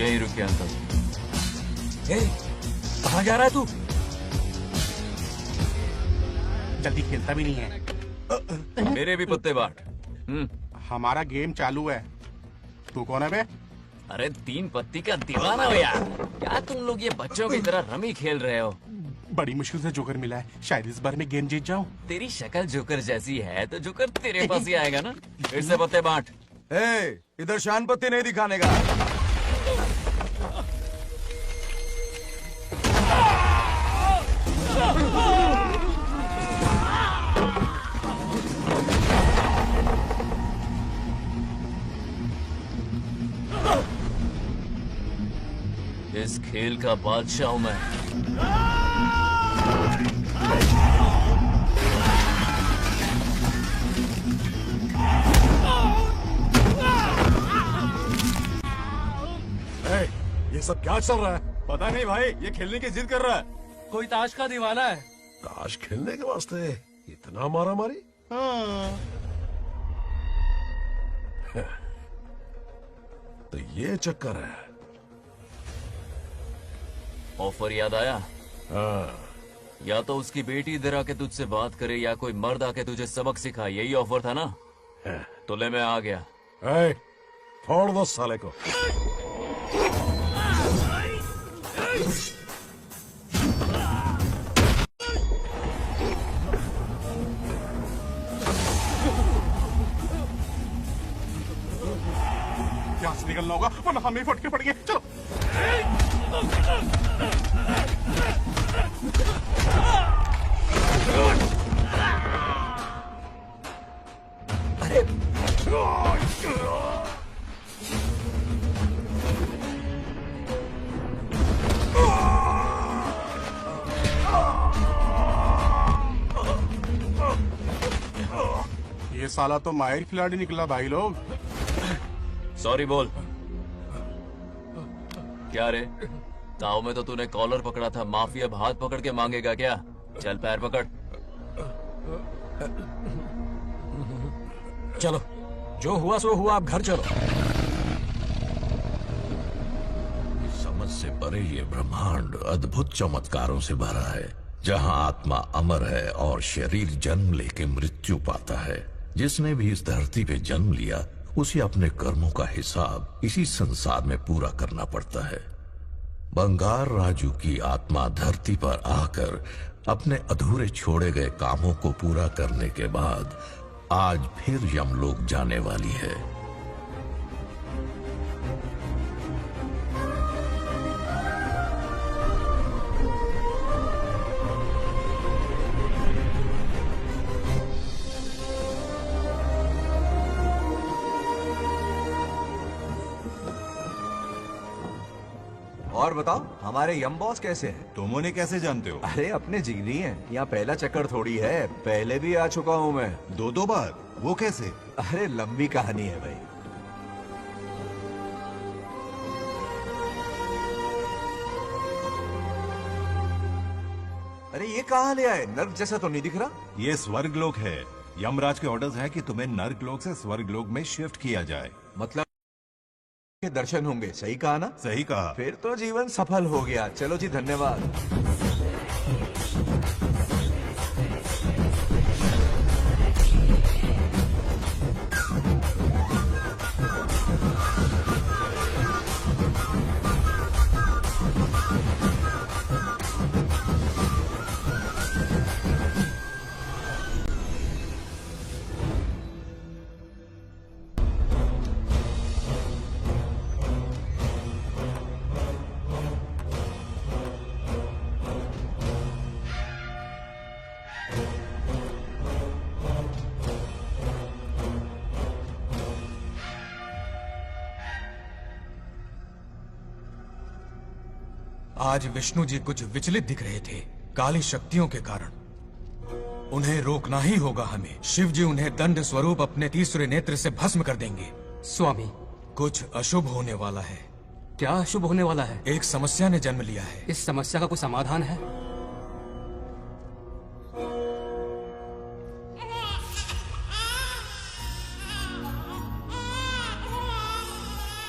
यहीं रुकिए अंकल। कहाँ जा रहा है तू? जल्दी खेलता भी नहीं है। मेरे भी पत्ते बांट। हमारा गेम चालू है। तू कौन है बे? अरे 3 पत्ती का दीवाना हो यार। क्या तुम लोग ये बच्चों की तरह रमी खेल रहे हो? बड़ी मुश्किल से जोकर मिला है, शायद इस बार मैं गेम जीत जाऊं। तेरी शक्ल जोकर जैसी है तो जोकर तेरे पास ही आएगा ना। फिर से पत्ते बांट। इधर शान पत्ती नहीं दिखाने का। इस खेल का बादशाह हूं मैं। ये सब क्या चल रहा है? पता नहीं भाई, ये खेलने की जिद कर रहा है। कोई ताश का दीवाना है। ताश खेलने के वास्ते इतना मारा मारी? तो ये चक्कर है। ऑफर याद आया? हाँ। या तो उसकी बेटी इधर आके तुझसे बात करे या कोई मर्द आके तुझे सबक सिखाए, यही ऑफर था ना? तो ले मैं आ गया। फोड़ दो साले को। यहाँ से निकलना होगा वरना हमें फटके पड़ेंगे। चलो। ये साला तो माहिर खिलाड़ी निकला भाई लोग। सॉरी बोल। क्या रे, ताऊ में तो तूने कॉलर पकड़ा था, माफी अब हाथ पकड़ के मांगेगा क्या? चल पैर पकड़। चलो, जो हुआ सो हुआ, अब घर चलो। समझ से परे ये ब्रह्मांड अद्भुत चमत्कारों से भरा है, जहाँ आत्मा अमर है और शरीर जन्म लेके मृत्यु पाता है। जिसने भी इस धरती पे जन्म लिया उसे अपने कर्मों का हिसाब इसी संसार में पूरा करना पड़ता है। बंगार राजू की आत्मा धरती पर आकर अपने अधूरे छोड़े गए कामों को पूरा करने के बाद आज फिर यमलोक जाने वाली है। और बताओ, हमारे यम बॉस कैसे हैं? तुम उन्हें कैसे जानते हो? अरे अपने जिगरी हैं। यहाँ पहला चक्कर थोड़ी है, पहले भी आ चुका हूँ मैं। 2 बार? वो कैसे? अरे लंबी कहानी है भाई। अरे ये कहाँ ले आए? नर्क जैसा तो नहीं दिख रहा। ये स्वर्गलोक है। यमराज के ऑर्डर्स है कि तुम्हें नर्कलोक से स्वर्गलोक में शिफ्ट किया जाए। मतलब के दर्शन होंगे, सही कहा ना? सही कहा। फिर तो जीवन सफल हो गया। चलो जी, धन्यवाद। आज विष्णु जी कुछ विचलित दिख रहे थे, काली शक्तियों के कारण। उन्हें रोकना ही होगा हमें। शिव जी उन्हें दंड स्वरूप अपने तीसरे नेत्र से भस्म कर देंगे। स्वामी, कुछ अशुभ होने वाला है। क्या अशुभ होने वाला है? एक समस्या ने जन्म लिया है। इस समस्या का कोई समाधान है?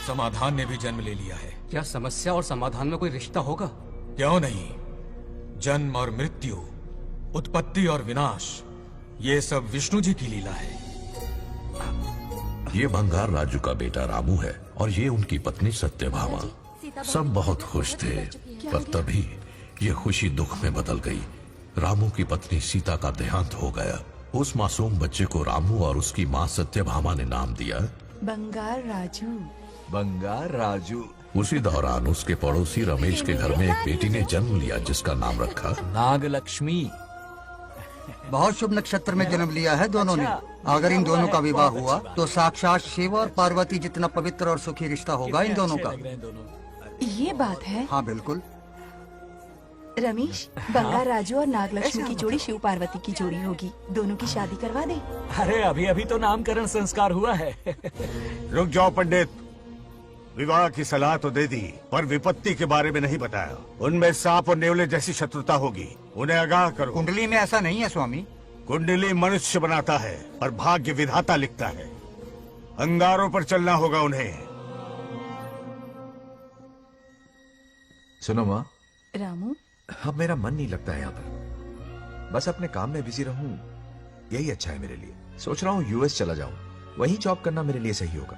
समाधान ने भी जन्म ले लिया है। क्या समस्या और समाधान में कोई रिश्ता होगा? क्यों नहीं? जन्म और मृत्यु, उत्पत्ति और विनाश, ये सब विष्णु जी की लीला है। ये बंगार राजू का बेटा रामू है और ये उनकी पत्नी सत्यभामा। सब बहुत खुश थे, पर तभी ये खुशी दुख में बदल गई। रामू की पत्नी सीता का देहांत हो गया। उस मासूम बच्चे को रामू और उसकी माँ सत्यभामा ने नाम दिया बंगार राजू। बंगार राजू। उसी दौरान उसके पड़ोसी रमेश के घर में एक बेटी ने जन्म लिया जिसका नाम रखा नागलक्ष्मी। बहुत शुभ नक्षत्र में जन्म लिया है दोनों ने। अगर इन दोनों का विवाह हुआ तो साक्षात शिव और पार्वती जितना पवित्र और सुखी रिश्ता होगा इन दोनों का। ये बात है। हाँ बिल्कुल। रमेश, बंगार राजू और नागलक्ष्मी की जोड़ी शिव पार्वती की जोड़ी होगी। दोनों की शादी करवा दे। अरे अभी अभी तो नामकरण संस्कार हुआ है। रुक जाओ पंडित, विवाह की सलाह तो दे दी पर विपत्ति के बारे में नहीं बताया। उनमें सांप और नेवले जैसी शत्रुता होगी, उन्हें आगाह करो। कुंडली में ऐसा नहीं है स्वामी। कुंडली मनुष्य बनाता है और भाग्य विधाता लिखता है। अंगारों पर चलना होगा उन्हें। सुनो माँ, रामू, अब मेरा मन नहीं लगता है यहाँ पर। बस अपने काम में बिजी रहूं, यही अच्छा है मेरे लिए। सोच रहा हूँ यूएस चला जाऊं, वहीं जॉब करना मेरे लिए सही होगा।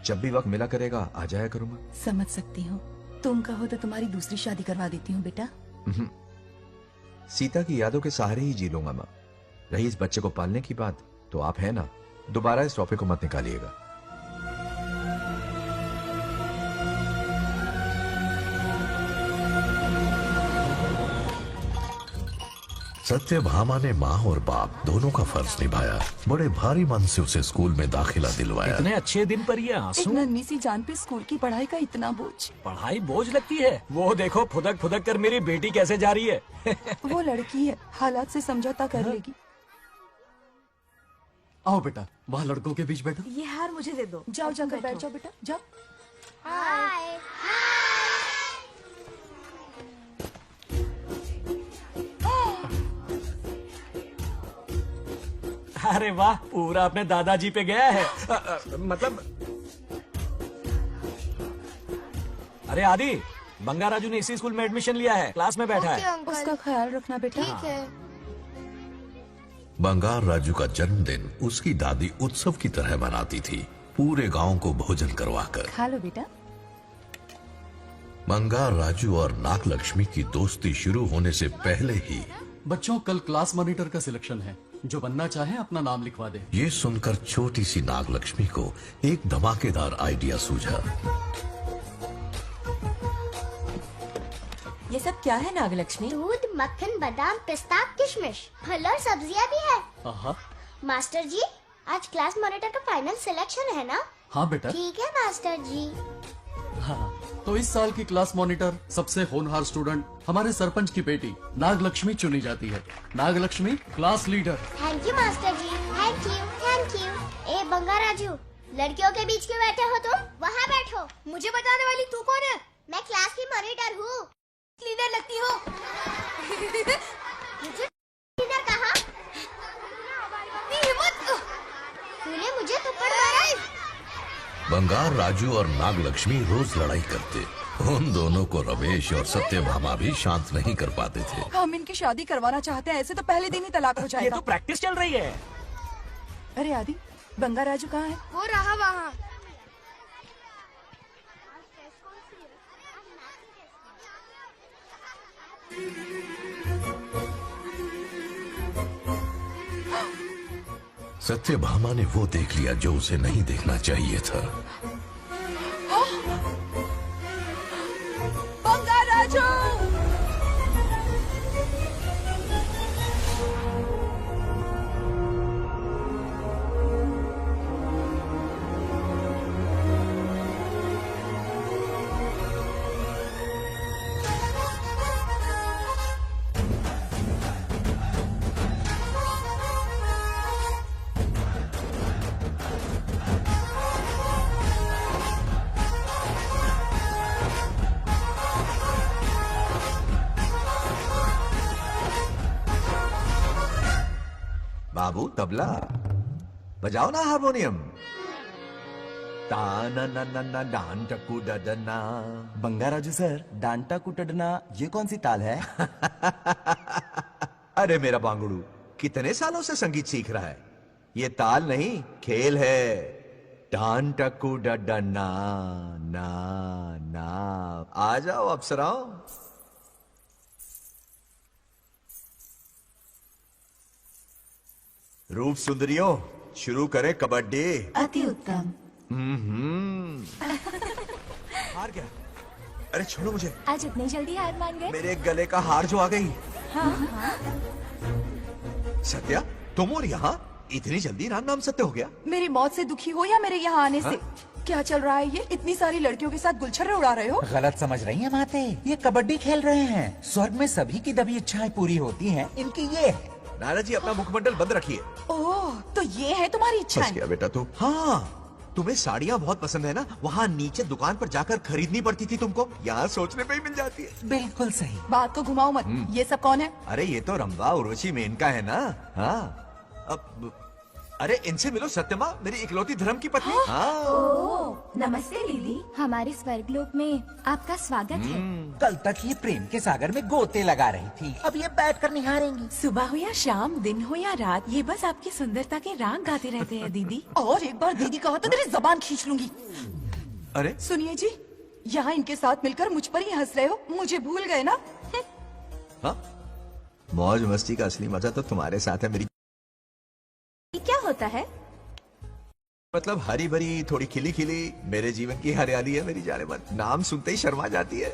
जब भी वक्त मिला करेगा आ जाया करूंगा। समझ सकती हूँ। तुम कहो तो तुम्हारी दूसरी शादी करवा देती हूँ बेटा। सीता की यादों के सहारे ही जी लूंगा माँ। रही इस बच्चे को पालने की बात, तो आप है ना, दोबारा इस टॉपिक को मत निकालिएगा। सत्यभामा ने माँ और बाप दोनों का फर्ज निभाया। बड़े भारी मन से उसे स्कूल में दाखिला दिलवाया। इतने अच्छे दिन पर ये आंसू। एक नन्ही सी जान पे स्कूल की पढ़ाई का इतना बोझ। पढ़ाई बोझ लगती है? वो देखो फुदक फुदक कर मेरी बेटी कैसे जा रही है। वो लड़की है, हालात से समझौता कर लेगी। आओ बेटा, वहाँ लड़कों के बीच बैठो। ये हार मुझे दे दो। जाओ जाकर बैठ जाओ बेटा, जाओ। अरे वाह, पूरा अपने दादाजी पे गया है। मतलब अरे आदि, बंगार राजू ने इसी स्कूल में एडमिशन लिया है, क्लास में बैठा है। उसका ख्याल रखना बेटा। ठीक है। बंगार राजू का जन्मदिन उसकी दादी उत्सव की तरह मनाती थी, पूरे गांव को भोजन करवाकर। खा लो बेटा। बंगार राजू और नागलक्ष्मी की दोस्ती शुरू होने से पहले ही बच्चों, कल क्लास मॉनिटर का सिलेक्शन है। जो बनना चाहे अपना नाम लिखवा दे। ये सुनकर छोटी सी नागलक्ष्मी को एक धमाकेदार आइडिया सूझा। ये सब क्या है नागलक्ष्मी? दूध, मक्खन, बादाम, पिस्ता, किशमिश, फल और सब्जियां भी है। आहा। मास्टर जी, आज क्लास मॉनिटर का फाइनल सिलेक्शन है ना? हाँ बेटा। ठीक है मास्टर जी। हाँ, तो इस साल की क्लास मॉनिटर सबसे होनहार स्टूडेंट हमारे सरपंच की बेटी नागलक्ष्मी चुनी जाती है। Nagalakshmi class leader. Thank you master ji, thank you thank you. ए बंगार राजू, लड़कियों के बीच क्यों बैठे हो तुम? वहाँ बैठो। मुझे बताने वाली तू कौन है? मैं क्लास की मॉनिटर हूँ। लीडर लगती हो। मुझे लीडर कहा? तूने मुझे थप्पड़ मारा। बंगार राजू और नागलक्ष्मी रोज लड़ाई करते। उन दोनों को रमेश और सत्यभामा भी शांत नहीं कर पाते थे। हम इनकी शादी करवाना चाहते हैं, ऐसे तो पहले दिन ही तलाक हो जाएगा। ये तो प्रैक्टिस चल रही है। अरे आदि, बंगार राजू कहाँ है? वो रहा वहाँ। सत्यभामा ने वो देख लिया जो उसे नहीं देखना चाहिए था। बंगार राजू! बाबू तबला बजाओ ना, हारमोनियम। ताना ना ना ना डान टकू डडना। बंगाराजू सर, डांटा कुटडना ये कौन सी ताल है? अरे मेरा बांगड़ू, कितने सालों से संगीत सीख रहा है? ये ताल नहीं, खेल है। डान टकू डडना ना ना। आ जाओ अप्सराओ। रूप सुंदरियों, शुरू करें कबड्डी। अति उत्तम। हार गया। अरे छोड़ो मुझे। आज इतनी जल्दी हार मान गए? मेरे गले का हार जो आ गई। हाँ हाँ। सत्या, तुम और यहाँ इतनी जल्दी राम सत्य हो गया? मेरी मौत से दुखी हो या मेरे यहाँ आने से? क्या चल रहा है ये? इतनी सारी लड़कियों के साथ गुलछर्रे उड़ा रहे हो? गलत समझ रही हैं माते, ये कबड्डी खेल रहे हैं। स्वर्ग में सभी की दबी इच्छाएं पूरी होती हैं, इनकी ये है। नाना जी, अपना मुखमंडल बंद रखिए। ओह, तो ये है तुम्हारी इच्छा? बस क्या बेटा तू? हाँ, तुम्हें साड़ियाँ बहुत पसंद है ना? वहाँ नीचे दुकान पर जाकर खरीदनी पड़ती थी तुमको, यहाँ सोचने पे ही मिल जाती है। बिल्कुल सही। बात को घुमाओ मत। ये सब कौन है? अरे ये तो रंभा उर्वशी मेनका है ना। हाँ, अब अरे इनसे मिलो सत्यमा, मेरी इकलौती धर्म की पत्नी। हाँ। नमस्ते दीदी, हमारे स्वर्गलोक में आपका स्वागत है। कल तक ये प्रेम के सागर में गोते लगा रही थी, अब ये बैठकर निहारेंगी। सुबह हो या शाम, दिन हो या रात, ये बस आपकी सुंदरता के राग गाते रहते हैं दीदी। और एक बार दीदी कहा तो तेरी जबान खींच लूंगी। अरे सुनिए जी, यहाँ इनके साथ मिलकर मुझ पर ही हंस रहे हो, मुझे भूल गए ना? हाँ, मौज मस्ती का असली मजा तो तुम्हारे साथ है मेरी। क्या होता है? मतलब हरी भरी थोड़ी खिली खिली मेरे जीवन की हरियाली है मेरी जाने मन। नाम सुनते ही शर्मा जाती है।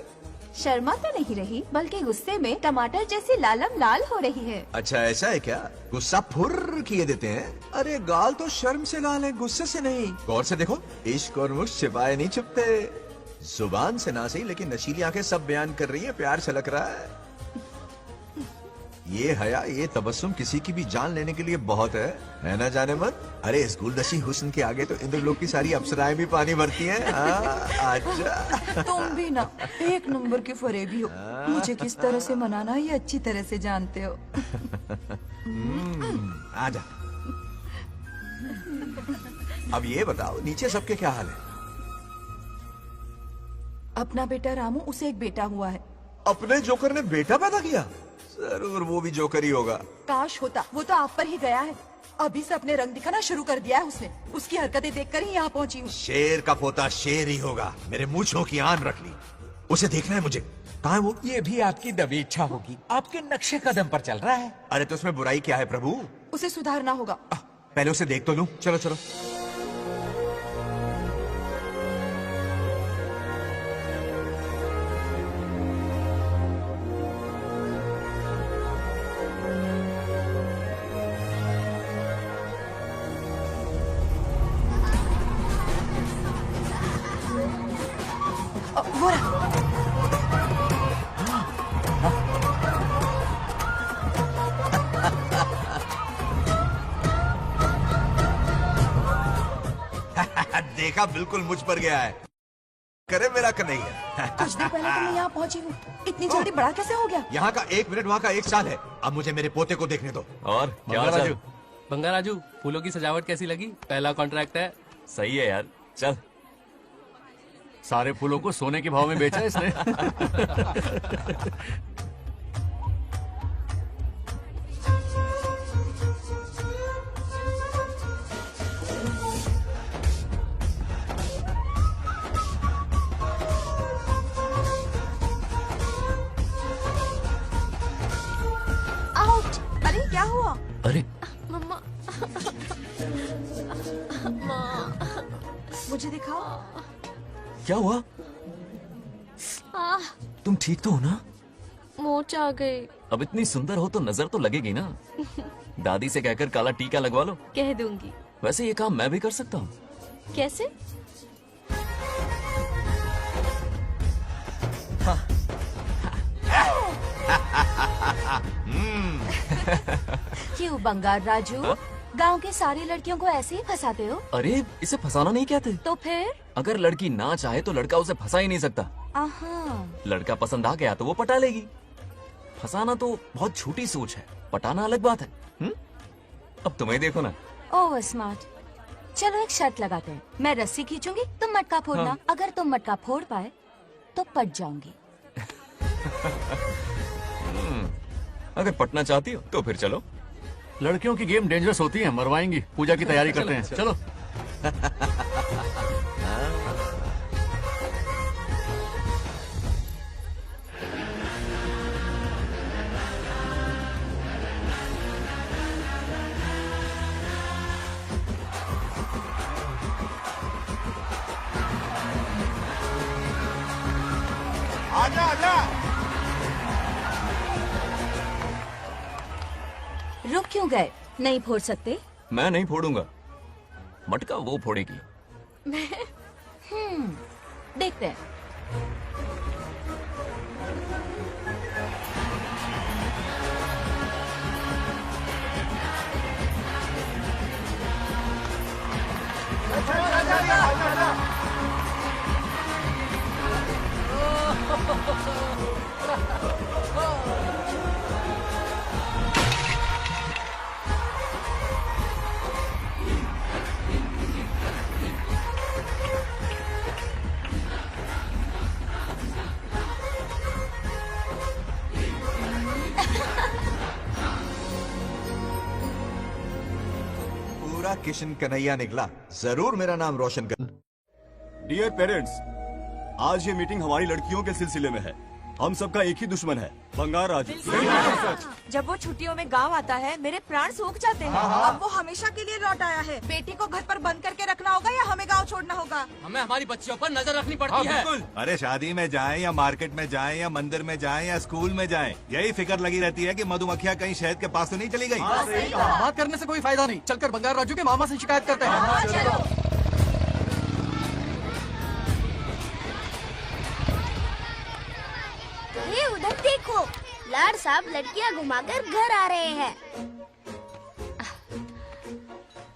शर्मा तो नहीं रही, बल्कि गुस्से में टमाटर जैसी लालम लाल हो रही है। अच्छा ऐसा है क्या? गुस्सा फुर्र किए देते हैं। अरे गाल तो शर्म से लाल है, गुस्से से नहीं। गौर से देखो, इश्क और मुश्क छिपाए नहीं छुपते। जुबान से ना सही, लेकिन नशीली आंखें सब बयान कर रही है, प्यार छलक रहा है। ये हया, ये तबस्सुम किसी की भी जान लेने के लिए बहुत है ना जाने मन? अरे इस गुलदस्ती हुस्न के आगे तो इंद्रलोक की सारी अप्सराएं भी पानी भरती हैं। अच्छा तुम भी ना एक नंबर के फरेबी हो। मुझे किस तरह से मनाना है ये अच्छी तरह से जानते हो। आजा। अब ये बताओ, नीचे सबके क्या हाल है? अपना बेटा रामू, उसे एक बेटा हुआ है। अपने जोकर ने बेटा पैदा किया? जरूर वो भी जोकर ही होगा। काश होता, वो तो आप पर ही गया है। अभी से अपने रंग दिखाना शुरू कर दिया है उसने। उसकी हरकतें देखकर ही यहाँ पहुँची हूँ। शेर का पोता शेर ही होगा। मेरे मूंछों की आन रख ली। उसे देखना है मुझे। कहाँ है वो? ये भी आपकी दबी इच्छा होगी, आपके नक्शे कदम पर चल रहा है। अरे तो उसमें बुराई क्या है प्रभु? उसे सुधारना होगा। पहले उसे देख तो लूं। चलो चलो। वो रहा। देखा, बिल्कुल मुझ पर गया है। करे मेरा कन्हैया। कुछ दिन पहले तो मैं यहाँ पहुँची हूँ, इतनी जल्दी बड़ा कैसे हो गया? यहाँ का 1 मिनट, वहाँ का 1 साल है। अब मुझे मेरे पोते को देखने दो। और क्या हाल चाल? बंगाराजू, फूलों की सजावट कैसी लगी? पहला कॉन्ट्रैक्ट है। सही है यार, चल। सारे फूलों को सोने के भाव में बेचा है इसने। आउट! अरे क्या हुआ? अरे मम्मा। मुझे दिखाओ। क्या हुआ? तुम ठीक तो हो ना? मोच आ गई। अब इतनी सुंदर हो तो नजर तो लगेगी ना। दादी से कहकर काला टीका लगवा लो। कह दूंगी। वैसे ये काम मैं भी कर सकता हूँ। कैसे? क्यों बंगार राजू, गांव की सारी लड़कियों को ऐसे ही फंसाते हो? अरे इसे फंसाना नहीं कहते। तो फिर? अगर लड़की ना चाहे तो लड़का उसे फंसा ही नहीं सकता। लड़का पसंद आ गया तो वो पटा लेगी। फंसाना तो बहुत छोटी सोच है, पटाना अलग बात है। अब तुम्हें देखो ना। Over smart. चलो एक शर्त लगाते हैं, मैं रस्सी खींचूंगी, तुम मटका फोड़ना। हाँ। अगर तुम मटका फोड़ पाए तो पट जाऊंगी। अगर पटना चाहती हो तो फिर चलो। लड़कियों की गेम डेंजरस होती है, मरवाएंगी। पूजा की तैयारी करते हैं, चलो। आजा आजा। रुक क्यों गए? नहीं फोड़ सकते? मैं नहीं फोड़ूंगा, मटका वो फोड़ेगी। देखते हैं। पूरा किशन कन्हैया निकला, जरूर मेरा नाम रोशन कर। डियर पेरेंट्स, आज ये मीटिंग हमारी लड़कियों के सिलसिले में है। हम सबका एक ही दुश्मन है, बंगार राजू। जब वो छुट्टियों में गांव आता है मेरे प्राण सूख जाते हैं। अब वो हमेशा के लिए लौट आया है। बेटी को घर पर बंद करके रखना होगा या हमें गांव छोड़ना होगा? हमें हमारी बच्चियों पर नजर रखनी पड़ती है। अरे शादी में जाएं या मार्केट में जाएं या मंदिर में जाएं या स्कूल में जाएं, यही फिक्र लगी रहती है कि मधुमक्खियां कहीं शहद के पास तो नहीं चली गई। बात करने से कोई फायदा नहीं, चलकर बंगार राजू के मामा से शिकायत करते हैं। ये उधर देखो, लाड साहब लड़कियां घुमाकर घर आ रहे हैं।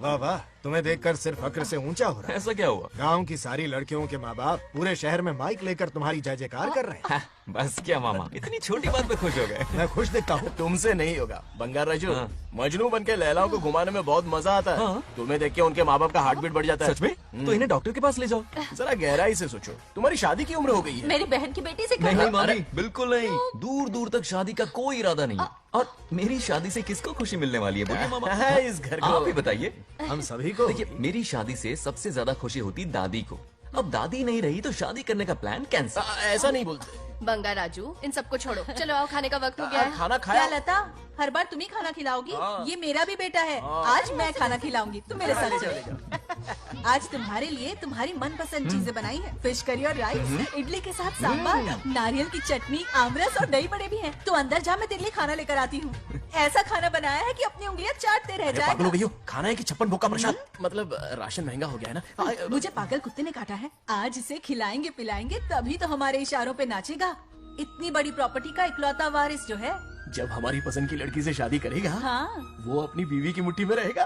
वाह वाह, तुम्हें देखकर सिर्फ फक्र से ऊंचा हो रहा है। ऐसा क्या हुआ? गांव की सारी लड़कियों के माँ बाप पूरे शहर में माइक लेकर तुम्हारी जय जयकार कर रहे हैं। बस क्या मामा, इतनी छोटी बात पे खुश हो गए? मैं खुश दिखता हूँ। तुमसे नहीं होगा बंगार राजू। हाँ। मजनू बन के लैलाओं को घुमाने में बहुत मजा आता है। हाँ। तुम्हें देख के उनके माँ बाप का हार्ट बीट बढ़ जाता है। सच में? तो इन्हें डॉक्टर के पास ले जाओ। जरा गहराई से सोचो, तुम्हारी शादी की उम्र हो गई है। मेरी बहन की बेटी से नहीं मामी, बिल्कुल नहीं। दूर दूर तक शादी का कोई इरादा नहीं है। और मेरी शादी से किसको खुशी मिलने वाली है बोलिए मामा? इस घर को आप ही बताइए। हम सभी को। देखिए, मेरी शादी से सबसे ज्यादा खुशी होती दादी को। अब दादी नहीं रही तो शादी करने का प्लान कैंसिल। ऐसा नहीं बोलते। बंगा राजू, इन सबको छोड़ो, चलो आओ, खाने का वक्त हो गया है। खाना खाया? क्या लता, हर बार तुम ही खाना खिलाओगी? हाँ। ये मेरा भी बेटा है। आज मैं खाना खिलाऊंगी, तुम मेरे साथ चलो। आज तुम्हारे लिए तुम्हारी मनपसंद चीजें बनाई है। फिश करी और राइस, इडली के साथ सांभर, नारियल की चटनी, आमरस और दही बड़े भी हैं। तो अंदर जा, मैं तेरे लिए खाना लेकर आती हूँ। ऐसा खाना बनाया है कि अपनी उंगलियां चाटते रह पागल हो जाए। गई हो, खाना है कि 56 भोग का प्रसाद? मतलब राशन महंगा हो गया है ना। मुझे पागल कुत्ते ने काटा है। आज इसे खिलाएंगे पिलाएंगे तभी तो हमारे इशारों पे नाचेगा। इतनी बड़ी प्रॉपर्टी का इकलौता वारिस जो है। जब हमारी पसंद की लड़की से शादी करेगा, हाँ। वो अपनी बीवी की मुट्ठी में रहेगा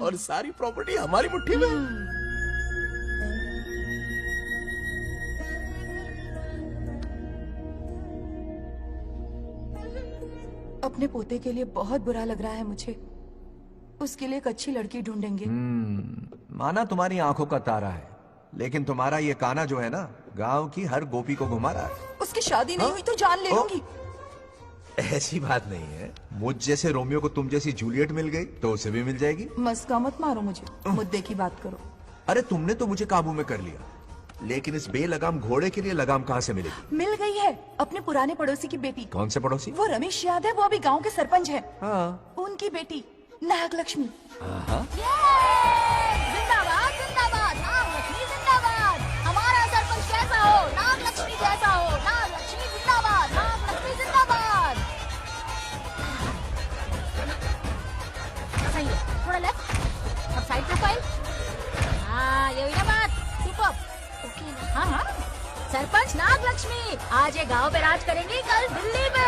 और सारी प्रॉपर्टी हमारी मुट्ठी में। अपने पोते के लिए बहुत बुरा लग रहा है मुझे। उसके लिए एक अच्छी लड़की ढूंढेंगे। माना तुम्हारी आंखों का तारा है, लेकिन तुम्हारा ये काना जो है ना, गांव की हर गोपी को घुमा रहा है। उसकी शादी नहीं हुई तो जान ले लूंगी। ऐसी बात नहीं है, मुझ जैसे रोमियो को तुम जैसी जूलियट मिल गई तो उसे भी मिल जाएगी। मस्का मत मारो मुझे, मुद्दे की बात करो। अरे तुमने तो मुझे काबू में कर लिया, लेकिन इस बेलगाम घोड़े के लिए लगाम कहाँ से मिलेगी? मिल गई है, अपने पुराने पड़ोसी की बेटी। कौन से पड़ोसी? वो रमेश याद है, वो अभी गांव के सरपंच है। हाँ। उनकी बेटी नागलक्ष्मी। जिंदाबाद जिंदाबाद, नागलक्ष्मी जिंदाबाद। हमारा सरपंच कैसा हो, नागलक्ष्मी जैसा हो। नागलक्ष्मी जिंदाबाद, नागलक्ष्मी जिंदाबाद। सही है, थोड़ा लेफ्ट, अब साइड प्रोफाइल। हाँ, ये हुई ना बात। सुपर। ओके। हाँ हाँ, सरपंच नागलक्ष्मी आज ये गांव पे राज करेंगी, कल दिल्ली में।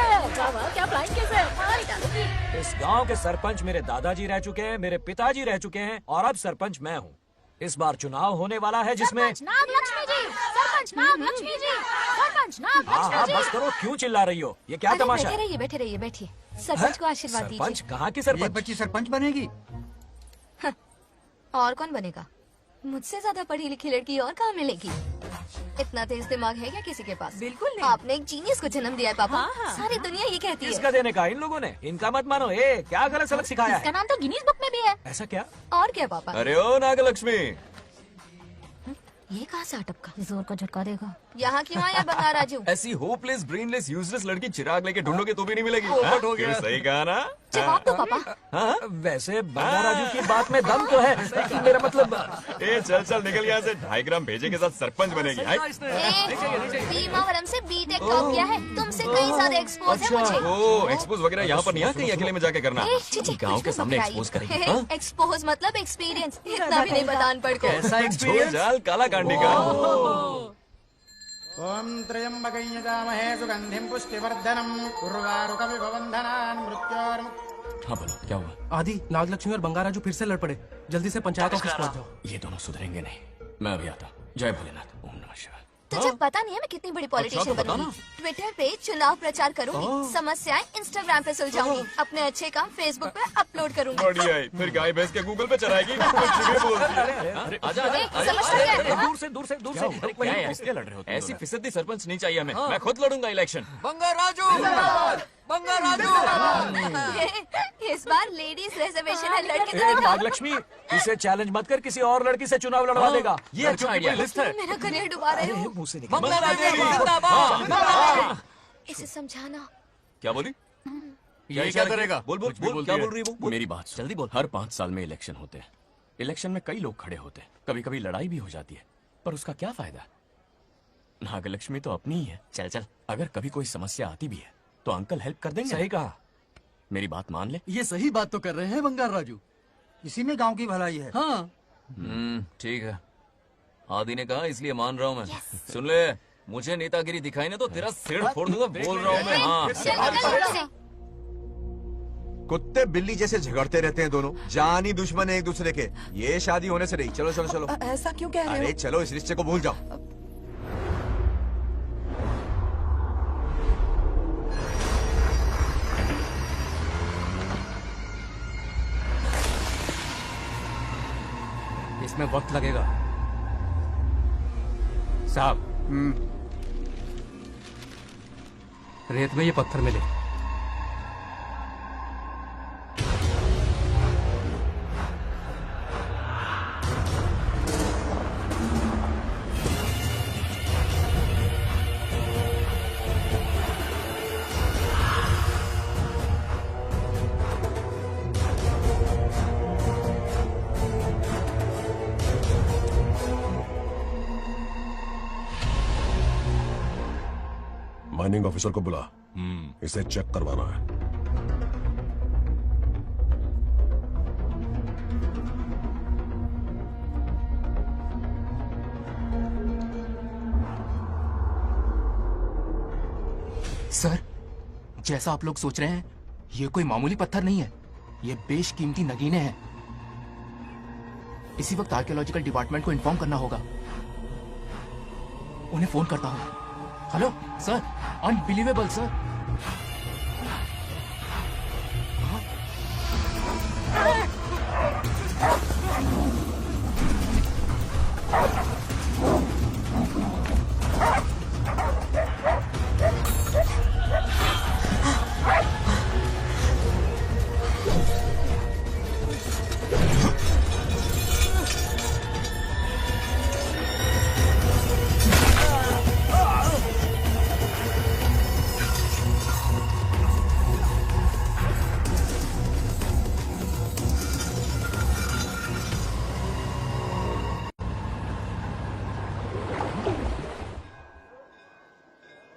क्या फ्लाइंग किस है, मार डालूंगी। इस गांव के सरपंच मेरे दादाजी रह चुके हैं, मेरे पिताजी रह चुके हैं और अब सरपंच मैं हूँ। इस बार चुनाव होने वाला है जिसमें सरपंच नागलक्ष्मी जी, सरपंच नागलक्ष्मी जी, सरपंच नागलक्ष्मी जी। बस करो, क्यों चिल्ला रही हो? ये क्या तमाशा? बैठे रहिए, बैठे रहिए, बैठिए। सरपंच को आशीर्वाद दीजिए। सरपंच? कहाँ की सरपंच? बच्ची सरपंच बनेगी। और कौन बनेगा? मुझसे ज्यादा पढ़ी लिखी लड़की और कहाँ मिलेगी? इतना तेज दिमाग है क्या किसी के पास? बिल्कुल नहीं। आपने एक जीनियस को जन्म दिया है पापा। हाँ। सारी दुनिया ये कहती है। किसका देने का? इन लोगों ने। इनका मत मानो। क्या गलत सलत सिखाया इसका है? नाम तो गिनीज बुक में भी है। ऐसा क्या? और क्या पापा? अरे ओ नागलक्ष्मी, ये कहाँ से अटपका? जोर का झटका देगा। यहाँ क्यों आया बंगार राजू? ऐसी होपलेस ब्रेनलेस यूजलेस लड़की चिराग लेके ढूंढोगे तो भी नहीं मिलेगी। पोपट हाँ? हो गया। क्यों, सही कहा ना? जवाब दो पापा। हाँ? वैसे बंगार राजू की बात में दम तो है, लेकिन मेरा मतलब। चल चल निकल यहाँ से। 2.5 ग्राम भेजे के साथ सरपंच बनेगी। भीमावरम से बीटेक टॉप किया है। तुमसे कई ज्यादा एक्सपोज है मुझे। ओ एक्सपोज वगैरह यहाँ पर नहीं है, कहीं अकेले में जाके करना। गाँव के सामने एक्सपोज करेंगे। हाँ? एक्सपोज मतलब एक्सपीरियंस। इतना भी नहीं पता अनपढ़ को। कैसा एक्सपीरियंस? जाल काला कांडी का। ओम त्र्यंबकं यजामहे सुगंधिं पुष्टिवर्धनम् उर्वारुकमिव बन्धनान् मृत्योर्मुक्तिः। हाँ बोलो, क्या हुआ? आदि, नागलक्ष्मी और बंगाराजू फिर से लड़ पड़े। जल्दी से पंचायत ऑफिस पहुंच जाओ। ये दोनों सुधरेंगे नहीं। मैं अभी आता हूँ। जय भोलेनाथ। ओम नमः शिवाय। तुझे पता नहीं है मैं कितनी बड़ी पॉलिटिशियन तो बता बनूंगी। ट्विटर पे चुनाव प्रचार करूंगी, समस्याएं इंस्टाग्राम पे सुलझाऊंगी, अपने अच्छे काम फेसबुक पे अपलोड करूंगी। बढ़िया है। फिर गाय भैंस के गूगल पे चढ़ाएगी। कुछ भी बोलती है। अरे आजा आजा। दूर से दूर से दूर से। क्या है? किसके लड़ रहे हो? ऐसी फिसदी सरपंच नहीं चाहिए हमें। मैं खुद लड़ूंगा इलेक्शन। बंगार राजू, बंगार राजू। इस बार लेडीज रिजर्वेशन है, लड़के ए, नागलक्ष्मी, इसे चैलेंज मत कर, किसी और लड़की से चुनाव लड़वा देगा। ये अच्छा आइडिया है। मेरा करियर डुबा रहे हो। मुंह से निकल। इसे समझाना। क्या बोली? ये क्या करेगा? बोल बोल बोल। क्या बोल रही है वो? मेरी बात सुन। जल्दी बोल। हर 5 साल में इलेक्शन होते हैं। इलेक्शन में कई लोग खड़े होते हैं, कभी कभी लड़ाई भी हो जाती है, पर उसका क्या फायदा? नागलक्ष्मी तो अपनी ही है। चल चल। अगर कभी कोई समस्या आती भी है तो अंकल हेल्प कर देंगे। सही कहा। मेरी बात मान ले। ये सही बात तो कर रहे हैं बंगार राजू। इसी में गांव की भलाई है। हाँ ठीक है। आदि ने कहा इसलिए मान रहा हूँ मैं। सुन ले, मुझे नेतागिरी दिखाई ना तो तेरा सिर फोड़ दूंगा। बोल रहा हूँ मैं। हाँ। कुत्ते बिल्ली जैसे झगड़ते रहते हैं दोनों, जानी दुश्मन है एक दूसरे के। ये शादी होने से नहीं। चलो चलो चलो। ऐसा क्यों कह रहे हो? अरे चलो, इस रिश्ते को भूल जाओ। इसमें वक्त लगेगा साहब। रेत में ये पत्थर मिले। माइनिंग ऑफिसर को बुला। इसे चेक करवाना है। सर, जैसा आप लोग सोच रहे हैं, ये कोई मामूली पत्थर नहीं है। ये बेशकीमती नगीने हैं। इसी वक्त आर्कियोलॉजिकल डिपार्टमेंट को इन्फॉर्म करना होगा। उन्हें फोन करता हूँ। Hello sir, unbelievable sir.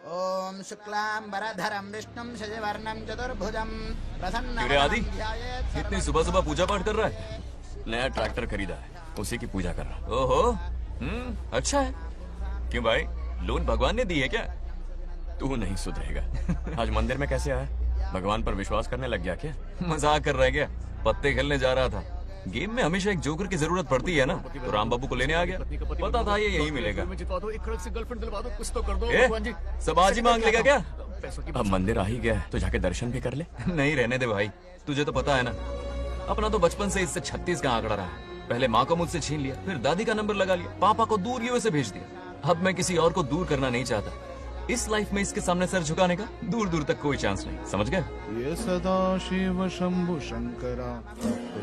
Om शुक्लांबरधरं विष्णुं शशिवर्णं चतुर्भुजं क्यों आदि इतनी सुबह सुबह पूजा पाठ कर रहा है? नया ट्रैक्टर खरीदा है, उसी की पूजा कर रहा हूँ। ओहो, अच्छा है। क्यों भाई, लोन भगवान ने दी है क्या? तू नहीं सुधरेगा। आज मंदिर में कैसे आया? भगवान पर विश्वास करने लग गया क्या? मजाक कर रहा है क्या? पत्ते खेलने जा रहा था। गेम में हमेशा एक जोकर की जरूरत पड़ती है ना, तो राम बाबू को लेने आ गया। पता था ये यही मिलेगा। सब आज ही मांग लेगा क्या? अब मंदिर आ ही गया है तो जाके दर्शन भी कर ले। नहीं रहने दे भाई, तुझे तो पता है ना, अपना तो बचपन से इससे 36 का आंकड़ा रहा है। पहले माँ को मुझसे छीन लिया, फिर दादी का नंबर लगा लिया, पापा को दूर यूएसए भेज दिया। अब मैं किसी और को दूर करना नहीं चाहता। इस लाइफ में इसके सामने सर झुकाने का दूर दूर तक कोई चांस नहीं, समझ गए? ये सदा शिव शंभु शंकरा,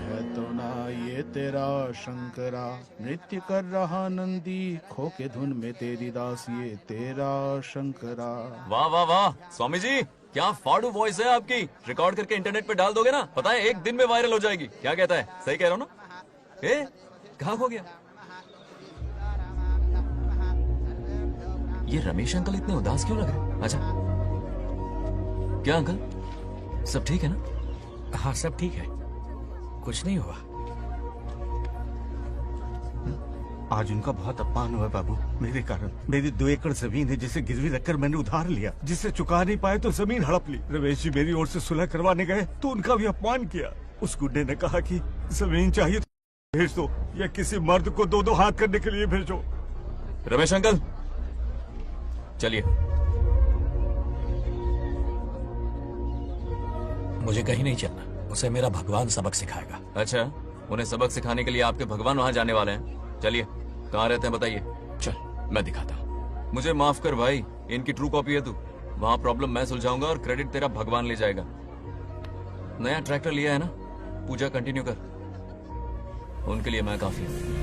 है तो ना ये तेरा शंकरा, नृत्य कर रहा नंदी, खो के धुन में तेरी दास, ये तेरा शंकरा। वाह वाह वाह स्वामी जी, क्या फाड़ू वॉइस है आपकी। रिकॉर्ड करके इंटरनेट पे डाल दोगे ना, पता है 1 दिन में वायरल हो जाएगी। क्या कहता है, सही कह रहा हूँ ना? ए, कहाँ खो गया? ये रमेश अंकल इतने उदास क्यों लग रहे? अच्छा, क्या अंकल सब ठीक है ना? हाँ सब ठीक है, कुछ नहीं हुआ। आज उनका बहुत अपमान हुआ बाबू, मेरे कारण। मेरी 2 एकड़ जमीन है जिसे गिरवी रखकर मैंने उधार लिया, जिसे चुका नहीं पाए तो जमीन हड़प ली। रमेश जी मेरी ओर से सुलह करवाने गए तो उनका भी अपमान किया। उस गुड्डे ने कहा कि जमीन चाहिए तो भेज दो या किसी मर्द को 2-2 हाथ करने के लिए भेजो। रमेश अंकल चलिए। मुझे कहीं नहीं चलना, उसे मेरा भगवान सबक सिखाएगा। अच्छा, उन्हें सबक सिखाने के लिए आपके भगवान वहाँ जाने वाले हैं। चलिए, कहाँ रहते हैं बताइए। चल मैं दिखाता हूँ। मुझे माफ कर भाई, इनकी ट्रू कॉपी है तू। वहाँ प्रॉब्लम मैं सुलझाऊंगा और क्रेडिट तेरा भगवान ले जाएगा। नया ट्रैक्टर लिया है ना, पूजा कंटिन्यू कर, उनके लिए मैं काफी हूँ।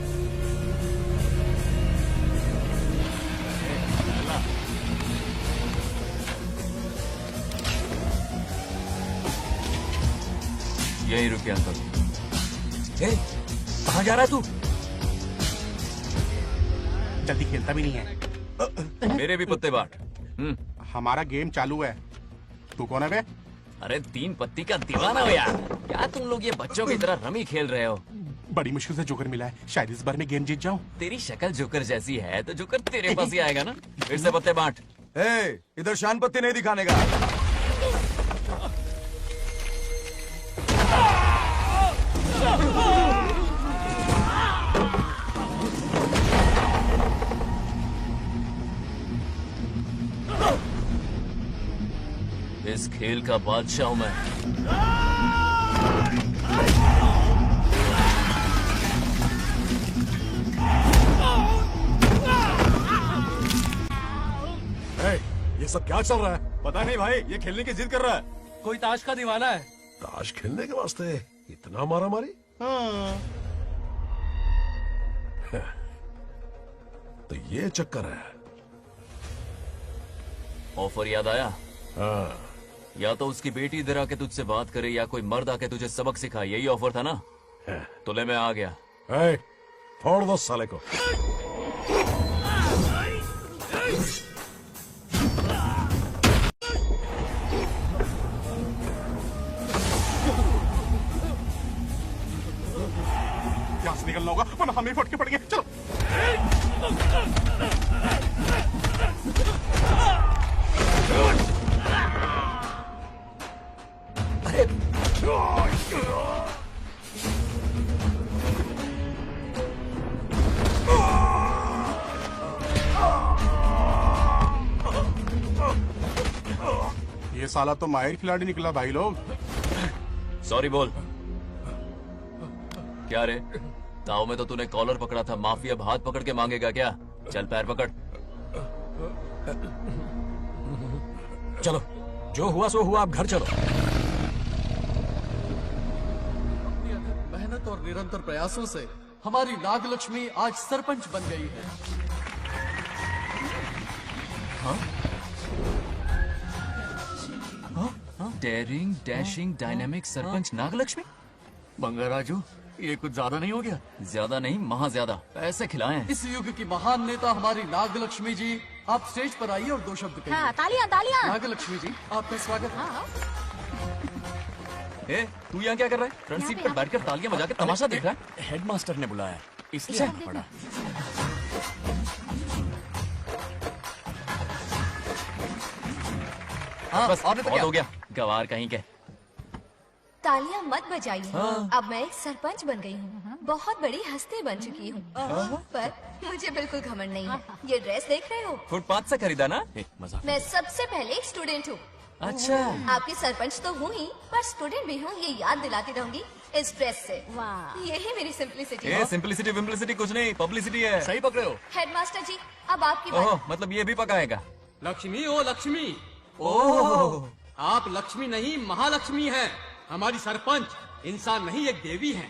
यही रुके अंकल। कहाँ जा रहा है तू? जल्दी खेलता भी नहीं है। मेरे भी पत्ते बाट। हमारा गेम चालू है। तू कौन है बे? अरे 3 पत्ती का दीवाना हो यार। क्या तुम लोग ये बच्चों की तरह रमी खेल रहे हो? बड़ी मुश्किल से जोकर मिला है, शायद इस बार में गेम जीत जाऊं। तेरी शक्ल जोकर जैसी है तो जोकर तेरे पास ही आएगा ना। फिर से पत्ते बांट। इधर शान पत्ती नहीं दिखाने का। इस खेल का बादशाह हूं मैं। ये सब क्या चल रहा है? पता नहीं भाई, ये खेलने की जिद कर रहा है। कोई ताश का दीवाना है। ताश खेलने के वास्ते इतना मारा मारी? तो ये चक्कर है। ऑफर याद आया? हाँ। या तो उसकी बेटी इधर आके तुझसे बात करे या कोई मर्द आके तुझे सबक सिखाए, यही ऑफर था ना? तो ले मैं आ गया। फोड़ दो साले को। यहाँ से निकलना होगा वरना हम ही फटके पड़ेंगे। चलो। ये साला तो माहिर खिलाड़ी निकला भाई लोग। सॉरी बोल। क्या रे, ताऊ में तो तूने कॉलर पकड़ा था, माफी अब हाथ पकड़ के मांगेगा क्या? चल पैर पकड़। चलो, जो हुआ सो हुआ, अब घर चलो। मेहनत और निरंतर प्रयासों से हमारी नागलक्ष्मी आज सरपंच बन गई है। Daring, dashing, dynamic sarpanch Nagalakshmi. Bangaraju, ये कुछ ज्यादा नहीं हो गया? ज्यादा नहीं, महा ज्यादा। पैसे खिलाएं। इस युग की महान नेता हमारी नागलक्ष्मी जी, आप स्टेज पर आइए और 2 शब्द कहिए। हाँ, तालियां तालियां। नागलक्ष्मी जी, आपका स्वागत है। तू यहाँ क्या कर रहा है? फ्रंट सीट पर बैठकर तालियां बजा के तमाशा देख रहा है? हेडमास्टर ने बुलाया, इसलिए आना पड़ा। बस और बहुत हो गया, गवार कहीं के। तालियां मत बजाइए। अब मैं एक सरपंच बन गई हूँ, बहुत बड़ी हस्ती बन चुकी हूँ। पर मुझे बिल्कुल घमंड नहीं है। ये ड्रेस देख रहे हो? फुटपाथ से खरीदा ना? मैं सबसे पहले एक स्टूडेंट हूँ। अच्छा। आपकी सरपंच तो हूँ ही, पर स्टूडेंट भी हूँ, ये याद दिलाती रहूंगी इस ड्रेस से। यही मेरी सिंपलिसिटी है। सिंपलिसिटी विम्पलिसिटी कुछ नहीं, पब्लिसिटी है। सही पकड़े हो। हेडमास्टर जी, अब आपकी बारी। ओह, मतलब ये भी पकाएगा। लक्ष्मी ओ लक्ष्मी, ओह आप लक्ष्मी नहीं महालक्ष्मी हैं। हमारी सरपंच इंसान नहीं एक देवी है।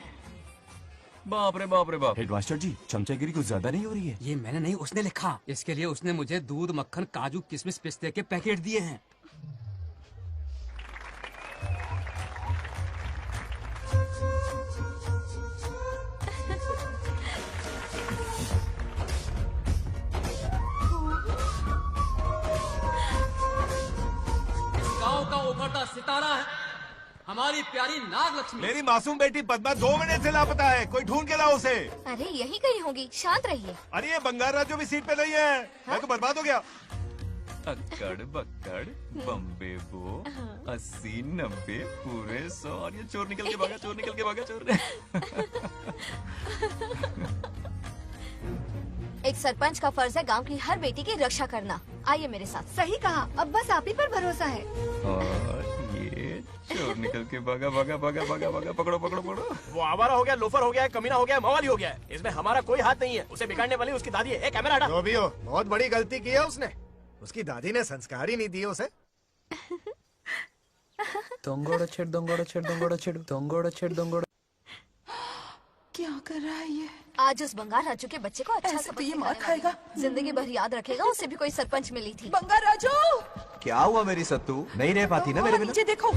बाप रे बाप रे बाप। हेडमास्टर जी, चमचागिरी कुछ ज्यादा नहीं हो रही है? ये मैंने नहीं, उसने लिखा। इसके लिए उसने मुझे दूध, मक्खन, काजू, किशमिश, पिस्ते के पैकेट दिए हैं। गांव का उभरता सितारा है हमारी प्यारी नाग लक्ष्मी। मेरी मासूम बेटी पद्मा 2 महीने से लापता है, कोई ढूंढ के लाओ उसे। अरे यही कहीं होगी, शांत रहिए। अरे ये बंगार राजू भी सीट पे नहीं है, मैं तो बर्बाद हो गया। अक्कड़ बक्कड़ बम्बे बो 80 90 पूरे 100 और ये चोर निकल के भागा, चोर निकल के भागा, चोर। एक सरपंच का फर्ज है गांव की हर बेटी की रक्षा करना। आइए मेरे साथ। सही कहा, अब बस आप ही पर भरोसा है। और ये चोर निकल के भागा भागा भागा भागा भागा, पकड़ो पकड़ो पकड़ो। वो आवारा हो गया, लोफर हो गया, कमीना हो गया, मवाली हो गया। इसमें हमारा कोई हाथ नहीं है। उसे बिगाड़ने वाली उसकी दादी है। कैमरा हटा। जो भी हो, बहुत बड़ी गलती की है उसने। उसकी दादी ने संस्कार ही नहीं दिए उसे। दोंगोड़ छेड़ दोंगोड़ छेड़ दोंगोड़ छेड़ दोंगोड़ छेड़ दोंगोड़। क्या कर रहा है ये? आज उस बंगार राजू के बच्चे को अच्छा ऐसे सबक तो ये सिखाने मार वाली खाएगा। हूँ। जिंदगी भर याद रखेगा, उसे भी कोई सरपंच मिली थी। बंगार राजू, क्या हुआ मेरी सत्तू? नहीं रह पाती ना मेरे बिना? नीचे देखो।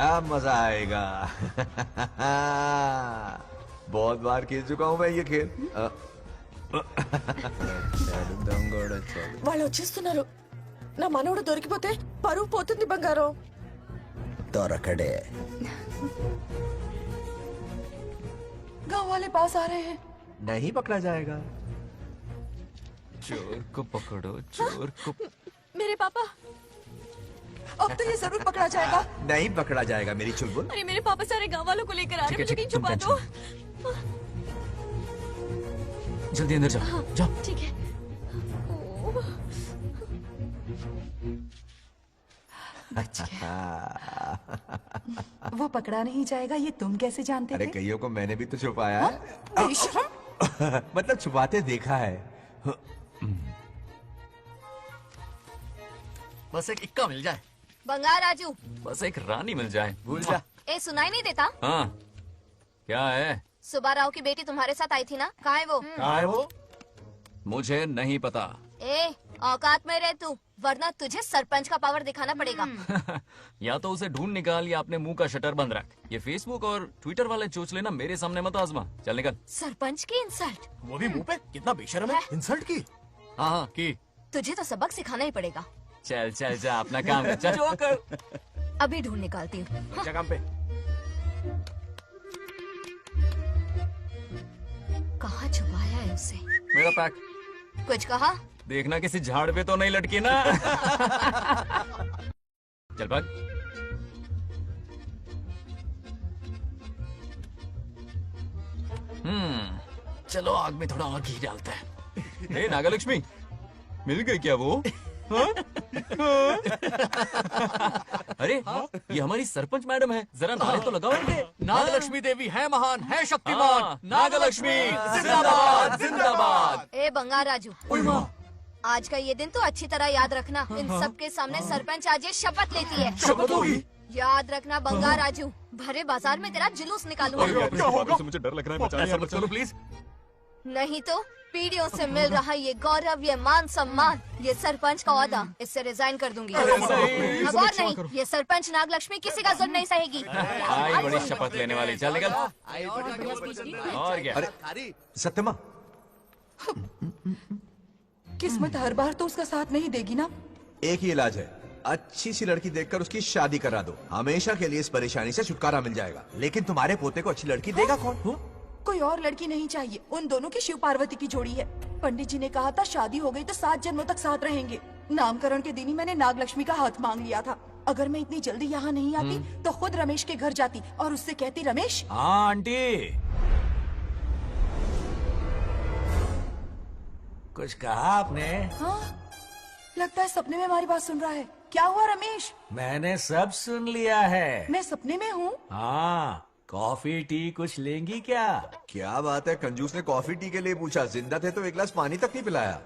अब मजा आएगा। बहुत बार खेल चुका हूँ मैं ये खेल। వాళ్ళు వచ్చేస్తున్నారు. నా మనవడు దొరికిపోతే పరువు పోతుంది బంగారం. దొరకడే. गांव वाले पास आ रहे हैं. नहीं पकड़ा जाएगा। चोर को पकड़ो, चोर को। मेरे पापा, अब तो ये जरूर पकड़ा जाएगा। नहीं पकड़ा जाएगा मेरी चुलबुल। अरे मेरे पापा सारे गांव वालों को लेकर आ रहे हैं, मुझे कहीं छुपा दो। जल्दी अंदर जाओ, जाओ। ठीक है। वो पकड़ा नहीं जाएगा, ये तुम कैसे जानते अरे थे? कईयों को मैंने भी तो छुपाया है। बेशरम। मतलब छुपाते देखा है। बस एक इक्का मिल जाए। बंगार राजू, बस एक रानी मिल जाए, भूल जा। ए सुनाई नहीं देता? हाँ, क्या है? सुबह राव की बेटी तुम्हारे साथ आई थी ना, कहाँ है वो? कहाँ है वो? मुझे नहीं पता। ए औकात में रह तू, वरना तुझे सरपंच का पावर दिखाना पड़ेगा। या तो उसे ढूंढ निकाल या अपने मुंह का शटर बंद रख। ये फेसबुक और ट्विटर वाले चोच लेना मेरे सामने मत आजमा। चल निकल। सरपंच की इंसल्ट। वो भी मुंह पे, कितना बेशर्म है। इंसल्ट की? हाँ हाँ की। तुझे तो सबक सिखाना ही पड़ेगा। चल चल जा, अपना काम कर। चल जो कर। अभी ढूंढ निकालती हूँ। अच्छा काम पे। कहाँ छुपाया है उसे? मेरा पैक। कुछ कहा? देखना किसी झाड़ पे तो नहीं लटकी ना। चल भाग। चलो आग में थोड़ा और घी डालते हैं। हे नागलक्ष्मी, मिल गई क्या वो? हाँ? अरे ये हमारी सरपंच मैडम है, जरा नारे तो लगाओ इनके। नागलक्ष्मी देवी है महान, है शक्तिमान। नागलक्ष्मी जिंदाबाद जिंदाबाद। ए बंगार राजू, आज का ये दिन तो अच्छी तरह याद रखना। इन सब के सामने सरपंच आज ये शपथ लेती है। शपथ होगी? याद रखना बंगार राजू, भरे बाजार में तेरा जुलूस निकालूंगा। क्या होगा? मुझे डर लग रहा है, बचाइए, चलो प्लीज। नहीं तो पीढ़ियों से मिल रहा ये गौरव, ये मान सम्मान, ये सरपंच का ओहदा, इससे रिजाइन कर दूंगी। अब और नहीं, ये सरपंच नागलक्ष्मी किसी का जुल्म नहीं सहेगी। आई बड़ी शपथ लेने वाली। चल निकल। और क्या? अरे सत्यमा, किस्मत हर बार तो उसका साथ नहीं देगी ना। एक ही इलाज है, अच्छी सी लड़की देखकर उसकी शादी करा दो। हमेशा के लिए इस परेशानी से छुटकारा मिल जाएगा। लेकिन तुम्हारे पोते को अच्छी लड़की देगा कौन? कोई और लड़की नहीं चाहिए, उन दोनों की शिव पार्वती की जोड़ी है। पंडित जी ने कहा था शादी हो गई तो 7 जन्मों तक साथ रहेंगे। नामकरण के दिन ही मैंने नागलक्ष्मी का हाथ मांग लिया था। अगर मैं इतनी जल्दी यहाँ नहीं आती तो खुद रमेश के घर जाती और उससे कहती, रमेश। हाँ आंटी, कुछ कहा आपने? हाँ, लगता है सपने में हमारी बात सुन रहा है। क्या हुआ रमेश? मैंने सब सुन लिया है। मैं सपने में हूँ? हाँ, कॉफी टी कुछ लेंगी क्या? क्या बात है, कंजूस ने कॉफी टी के लिए पूछा, जिंदा थे तो एक गिलास पानी तक नहीं पिलाया।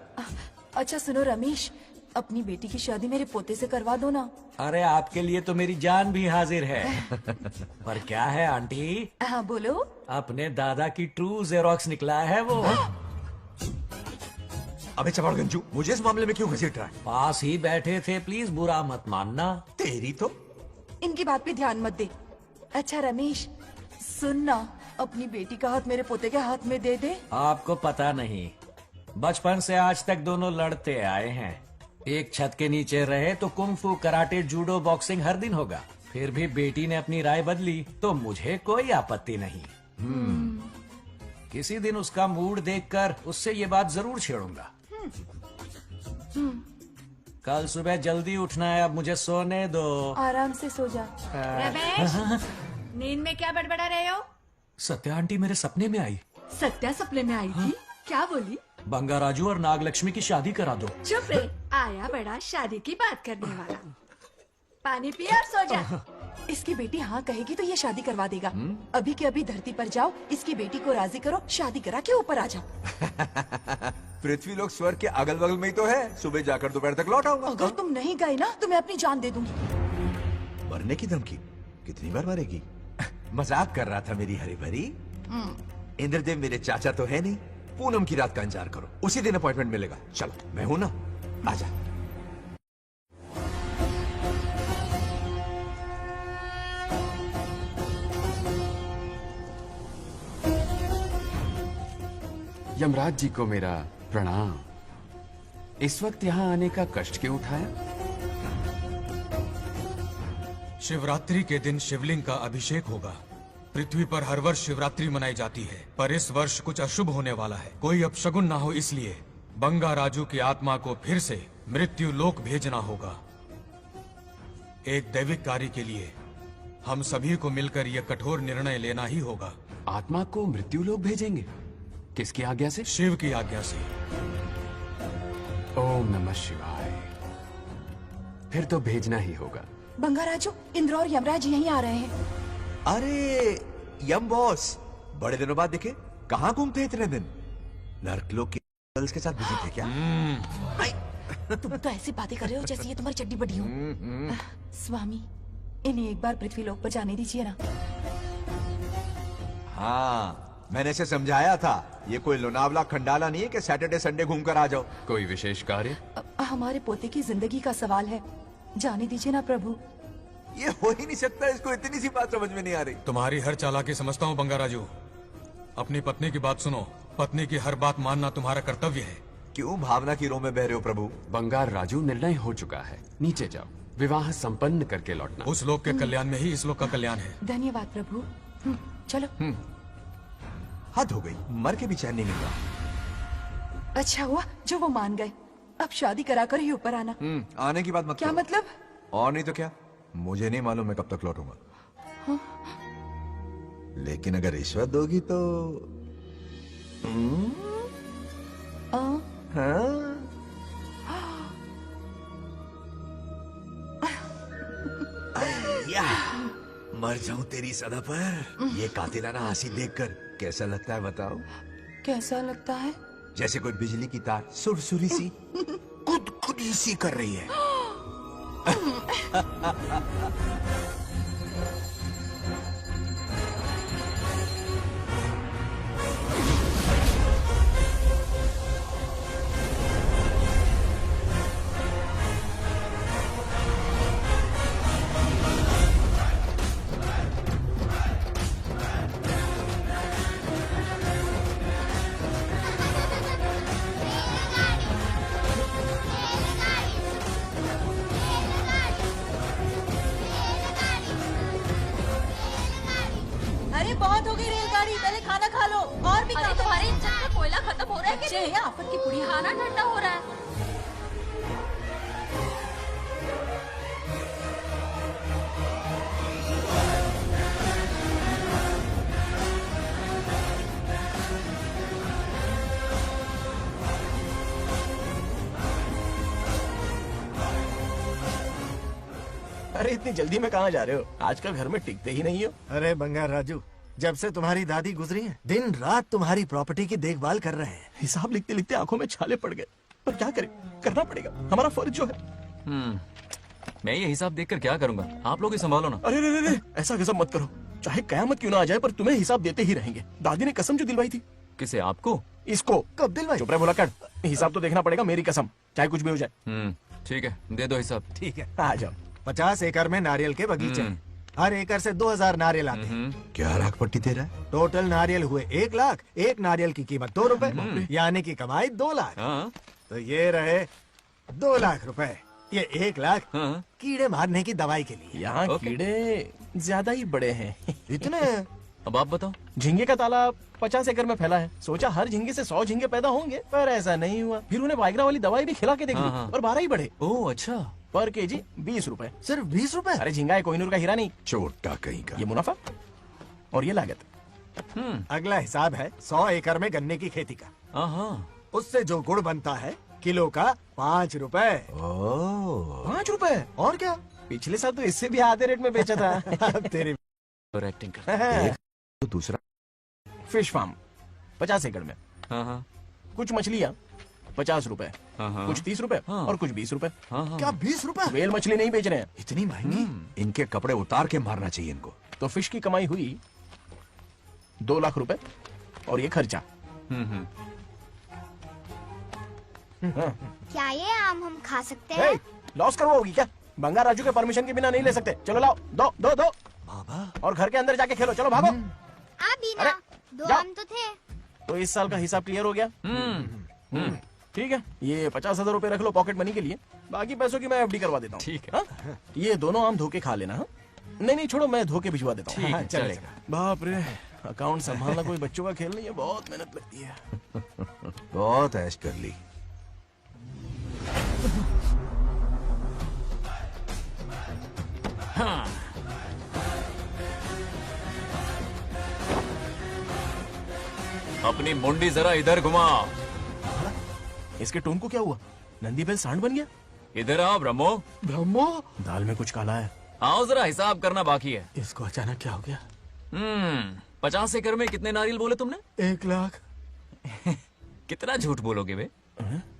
अच्छा सुनो रमेश, अपनी बेटी की शादी मेरे पोते से करवा दो ना। अरे आपके लिए तो मेरी जान भी हाजिर है। पर क्या है आंटी? हाँ बोलो। अपने दादा की ट्रू जेरोक्स निकला है वो। अबे चमाड़ गंजू, मुझे इस मामले में क्यों घसीट रहा है? पास ही बैठे थे, प्लीज बुरा मत मानना। तेरी तो इनकी बात पे ध्यान मत दे। अच्छा रमेश सुन ना, अपनी बेटी का हाथ मेरे पोते के हाथ में दे दे। आपको पता नहीं, बचपन से आज तक दोनों लड़ते आए हैं। एक छत के नीचे रहे तो कुंफू, कराटे, जूडो, बॉक्सिंग हर दिन होगा। फिर भी बेटी ने अपनी राय बदली तो मुझे कोई आपत्ति नहीं। किसी दिन उसका मूड देखकर उससे ये बात जरूर छेड़ूंगा। कल सुबह जल्दी उठना है, अब मुझे सोने दो। आराम से सो जा। रमेश, नींद में क्या बड़बड़ा रहे हो? सत्या आंटी मेरे सपने में आई। सत्या सपने में आई थी? क्या बोली? बंगा राजू और नागलक्ष्मी की शादी करा दो। चुप रे, आया बड़ा शादी की बात करने वाला। पानी पिया और सो जा। इसकी बेटी हाँ कहेगी तो ये शादी करवा देगा। अभी के अभी धरती पर जाओ, इसकी बेटी को राजी करो, शादी करा के ऊपर आ जाओ। पृथ्वी लोग स्वर्ग के अगल बगल में ही तो है, सुबह जाकर दोपहर तक लौट आऊंगा। अगर तुम नहीं गए ना तो मैं अपनी जान दे दूंगी। मरने की धमकी? कितनी बार मरेगी? मजाक कर रहा था मेरी हरी भरी। इंद्रदेव मेरे चाचा तो है नहीं। पूनम की रात का इंतजार करो, उसी दिन अपॉइंटमेंट मिलेगा। चलो मैं हूं ना, आजा। यमराज जी को मेरा प्रणाम। इस वक्त यहाँ आने का कष्ट क्यों उठाया? शिवरात्रि के दिन शिवलिंग का अभिषेक होगा। पृथ्वी पर हर वर्ष शिवरात्रि मनाई जाती है, पर इस वर्ष कुछ अशुभ होने वाला है। कोई अपशगुन ना हो, इसलिए बंगा राजू की आत्मा को फिर से मृत्यु लोक भेजना होगा। एक दैविक कार्य के लिए हम सभी को मिलकर यह कठोर निर्णय लेना ही होगा। आत्मा को मृत्यु लोक भेजेंगे? किसकी आज्ञा से? शिव की आज्ञा से। ओम नमः शिवाय। फिर तो भेजना ही होगा। बंगा राजू, इंद्र और यमराज यहीं आ रहे हैं। अरे यम बॉस, बड़े दिनों बाद दिखे। कहाँ घूमते इतने दिन? नर्कलोक के गर्ल्स के साथ बिजी थे क्या? तुम तो ऐसी बातें कर रहे हो जैसे ये तुम्हारी चड्डी बड़ी हो। स्वामी, इन्हें एक बार पृथ्वी लोक पर जाने दीजिए ना। हाँ, मैंने इसे समझाया था, ये कोई लोनावला खंडाला नहीं है कि सैटरडे संडे घूम कर आ जाओ। कोई विशेष कार्य? हमारे पोते की जिंदगी का सवाल है, जाने दीजिए ना प्रभु। ये हो ही नहीं सकता, इसको इतनी सी बात समझ में नहीं आ रही। तुम्हारी हर चालाकी समझता हूँ बंगा राजू। अपनी पत्नी की बात सुनो, पत्नी की हर बात मानना तुम्हारा कर्तव्य है। क्यों भावना की रो में बह रहे हो प्रभु? बंगार राजू, निर्णय हो चुका है, नीचे जाओ, विवाह संपन्न करके लौटना। उस लोक के कल्याण में ही इस लोक का कल्याण है। धन्यवाद प्रभु। चलो। हद हो गई, मर के भी चैन नहीं मिल रहा। अच्छा हुआ जो वो मान गए, अब शादी करा कर ही ऊपर आना। आने की बात मत क्या करो। मतलब? और नहीं तो क्या, मुझे नहीं मालूम मैं कब तक लौटूंगा। हाँ? लेकिन अगर रिश्वत दोगी तो हाँ? या, मर जाऊं तेरी सदा पर। ये कातिलाना हंसी देखकर कैसा लगता है बताओ? कैसा लगता है? जैसे कोई बिजली की तार सुरसुरी सी खुद सी कर रही है। अरे बहुत हो गई रेलगाड़ी, पहले खाना खा लो। और भी अरे तुम्हारे इंजन में कोयला खत्म हो रहा है बच्चे हैं, आफत की पुड़ी। खाना ठंडा हो रहा है। अरे इतनी जल्दी में कहाँ जा रहे हो? आजकल घर में टिकते ही नहीं हो। अरे बंगार राजू, जब से तुम्हारी दादी गुजरी हैं, दिन रात तुम्हारी प्रॉपर्टी की देखभाल कर रहे हैं। हिसाब लिखते लिखते आंखों में छाले पड़ गए, पर क्या करें, करना पड़ेगा, हमारा फर्ज जो है। मैं ये हिसाब देखकर क्या करूंगा? आप लोग ही संभालो ना। अरे रे, ऐसा गजब मत करो, चाहे कयामत क्यों ना आ जाए पर तुम्हें हिसाब देते ही रहेंगे। दादी ने कसम जो दिलवाई थी। किसे? आपको? इसको। कब दिलवाई? चुप रहे भुलक्कड़, हिसाब तो देखना पड़ेगा, मेरी कसम, चाहे कुछ भी हो जाए। ठीक है, दे दो हिसाब। ठीक है, आ जाओ। 50 एकड़ में नारियल के बगीचे हैं। हर एकड़ से 2000 नारियल आते हैं। क्या लाख पट्टी दे रहा है? टोटल नारियल हुए 1 लाख। एक नारियल की कीमत 2 रुपए, यानी कि कमाई 2 लाख। तो ये रहे 2 लाख रुपए। ये 1 लाख कीड़े मारने की दवाई के लिए। यहाँ कीड़े ज्यादा ही बड़े हैं। इतने? अब आप बताओ। झींगे का तालाब 50 एकड़ में फैला है। सोचा हर झींगे से 100 झींगे पैदा होंगे, पर ऐसा नहीं हुआ। फिर उन्हें वाइग्रा वाली दवाई भी खिला के देख ली और 12 ही बढ़े। ओह अच्छा। पर केजी 20 रुपए। सिर्फ 20 रुपए? अरे झींगा है, कोहिनूर का हीरा नहीं। छोटा कहीं का। ये मुनाफा और ये लागत। अगला हिसाब है 100 एकड़ में गन्ने की खेती का। उससे जो गुड़ बनता है किलो का 5 रुपए। 5 रुपए? और क्या, पिछले साल तो इससे भी आधे रेट में बेचा था। तेरी एक्टिंग कर। तो दूसरा फिश फार्म 50 एकड़ में। कुछ मछलियाँ 50 रुपए, कुछ 30 रुपए और कुछ 20 रुपए। क्या 20 रुपए? वेल मछली नहीं बेच रहे हैं। इतनी महंगी? इनके कपड़े उतार के मारना चाहिए इनको। तो फिश की कमाई हुई 2 लाख रुपए और ये खर्चा। क्या ये आम हम खा सकते हैं? लॉस करवाओगी क्या? बंगार राजू के परमिशन के बिना नहीं ले सकते। चलो लाओ, दो दो दो। बाबा। और घर के अंदर जाके खेलो, चलो भागो। अभी ना, 2 आम तो थे। तो इस साल का हिसाब क्लियर हो गया? ठीक है, ये 50,000 रुपए रख लो पॉकेट मनी के लिए, बाकी पैसों की मैं एफडी करवा देता हूँ। ठीक है। ये दोनों आम धो के खा लेना। नहीं छोड़ो, मैं धो के भिजवा देता हूँ। ठीक है, चलेगा। बाप रे, अकाउंट संभालना कोई बच्चों का खेल नहीं है, बहुत मेहनत लगती है। बहुत ऐश कर ली। अपनी मुंडी जरा इधर घुमा। इसके टोन को क्या हुआ? नंदी बैल सांड बन गया? इधर आओ ब्रह्मो। ब्रह्मो? दाल में कुछ काला है। आओ जरा, हिसाब करना बाकी है। इसको अचानक क्या हो गया? 50 एकड़ में कितने नारियल बोले तुमने? 1 लाख। कितना झूठ बोलोगे बे?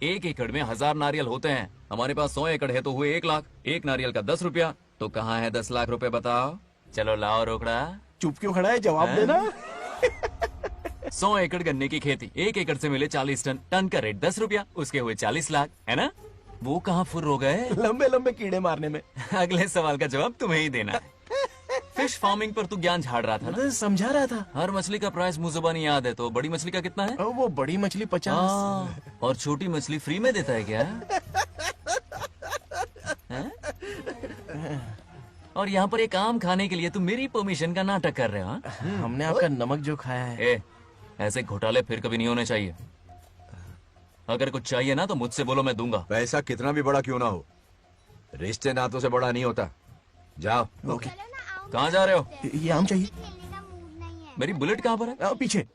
1 एकड़ में 1000 नारियल होते हैं। हमारे पास 100 एकड़ है तो हुए 1 लाख। एक नारियल का 10 रुपया, तो कहाँ है 10 लाख रुपए बताओ? चलो लाओ रोकड़ा। चुप क्यों खड़ा है, जवाब देना। 100 एकड़ गन्ने की खेती, 1 एकड़ से मिले 40 टन, टन का रेट 10 रुपया, उसके हुए 40 लाख, है ना? वो कहाँ फुर हो गए? लंबे लंबे कीड़े मारने में। अगले सवाल का जवाब तुम्हें ही देना है। फिश फार्मिंग पर तू ज्ञान झाड़ रहा था ना? समझा रहा था। हर मछली का प्राइस मुझे जुबानी याद है, तो बड़ी मछली का कितना है? वो बड़ी मछली 50 और छोटी मछली फ्री में देता है क्या? और यहाँ पर एक आम खाने के लिए तुम मेरी परमिशन का नाटक कर रहे हो? हमने आपका नमक जो खाया है। ऐसे घोटाले फिर कभी नहीं होने चाहिए। अगर कुछ चाहिए ना तो मुझसे बोलो, मैं दूंगा। पैसा कितना भी बड़ा क्यों ना हो, रिश्ते नातों से बड़ा नहीं होता। जाओ। ओके। कहाँ जा रहे हो? ये आम चाहिए। मेरी बुलेट कहाँ पर है? पीछे।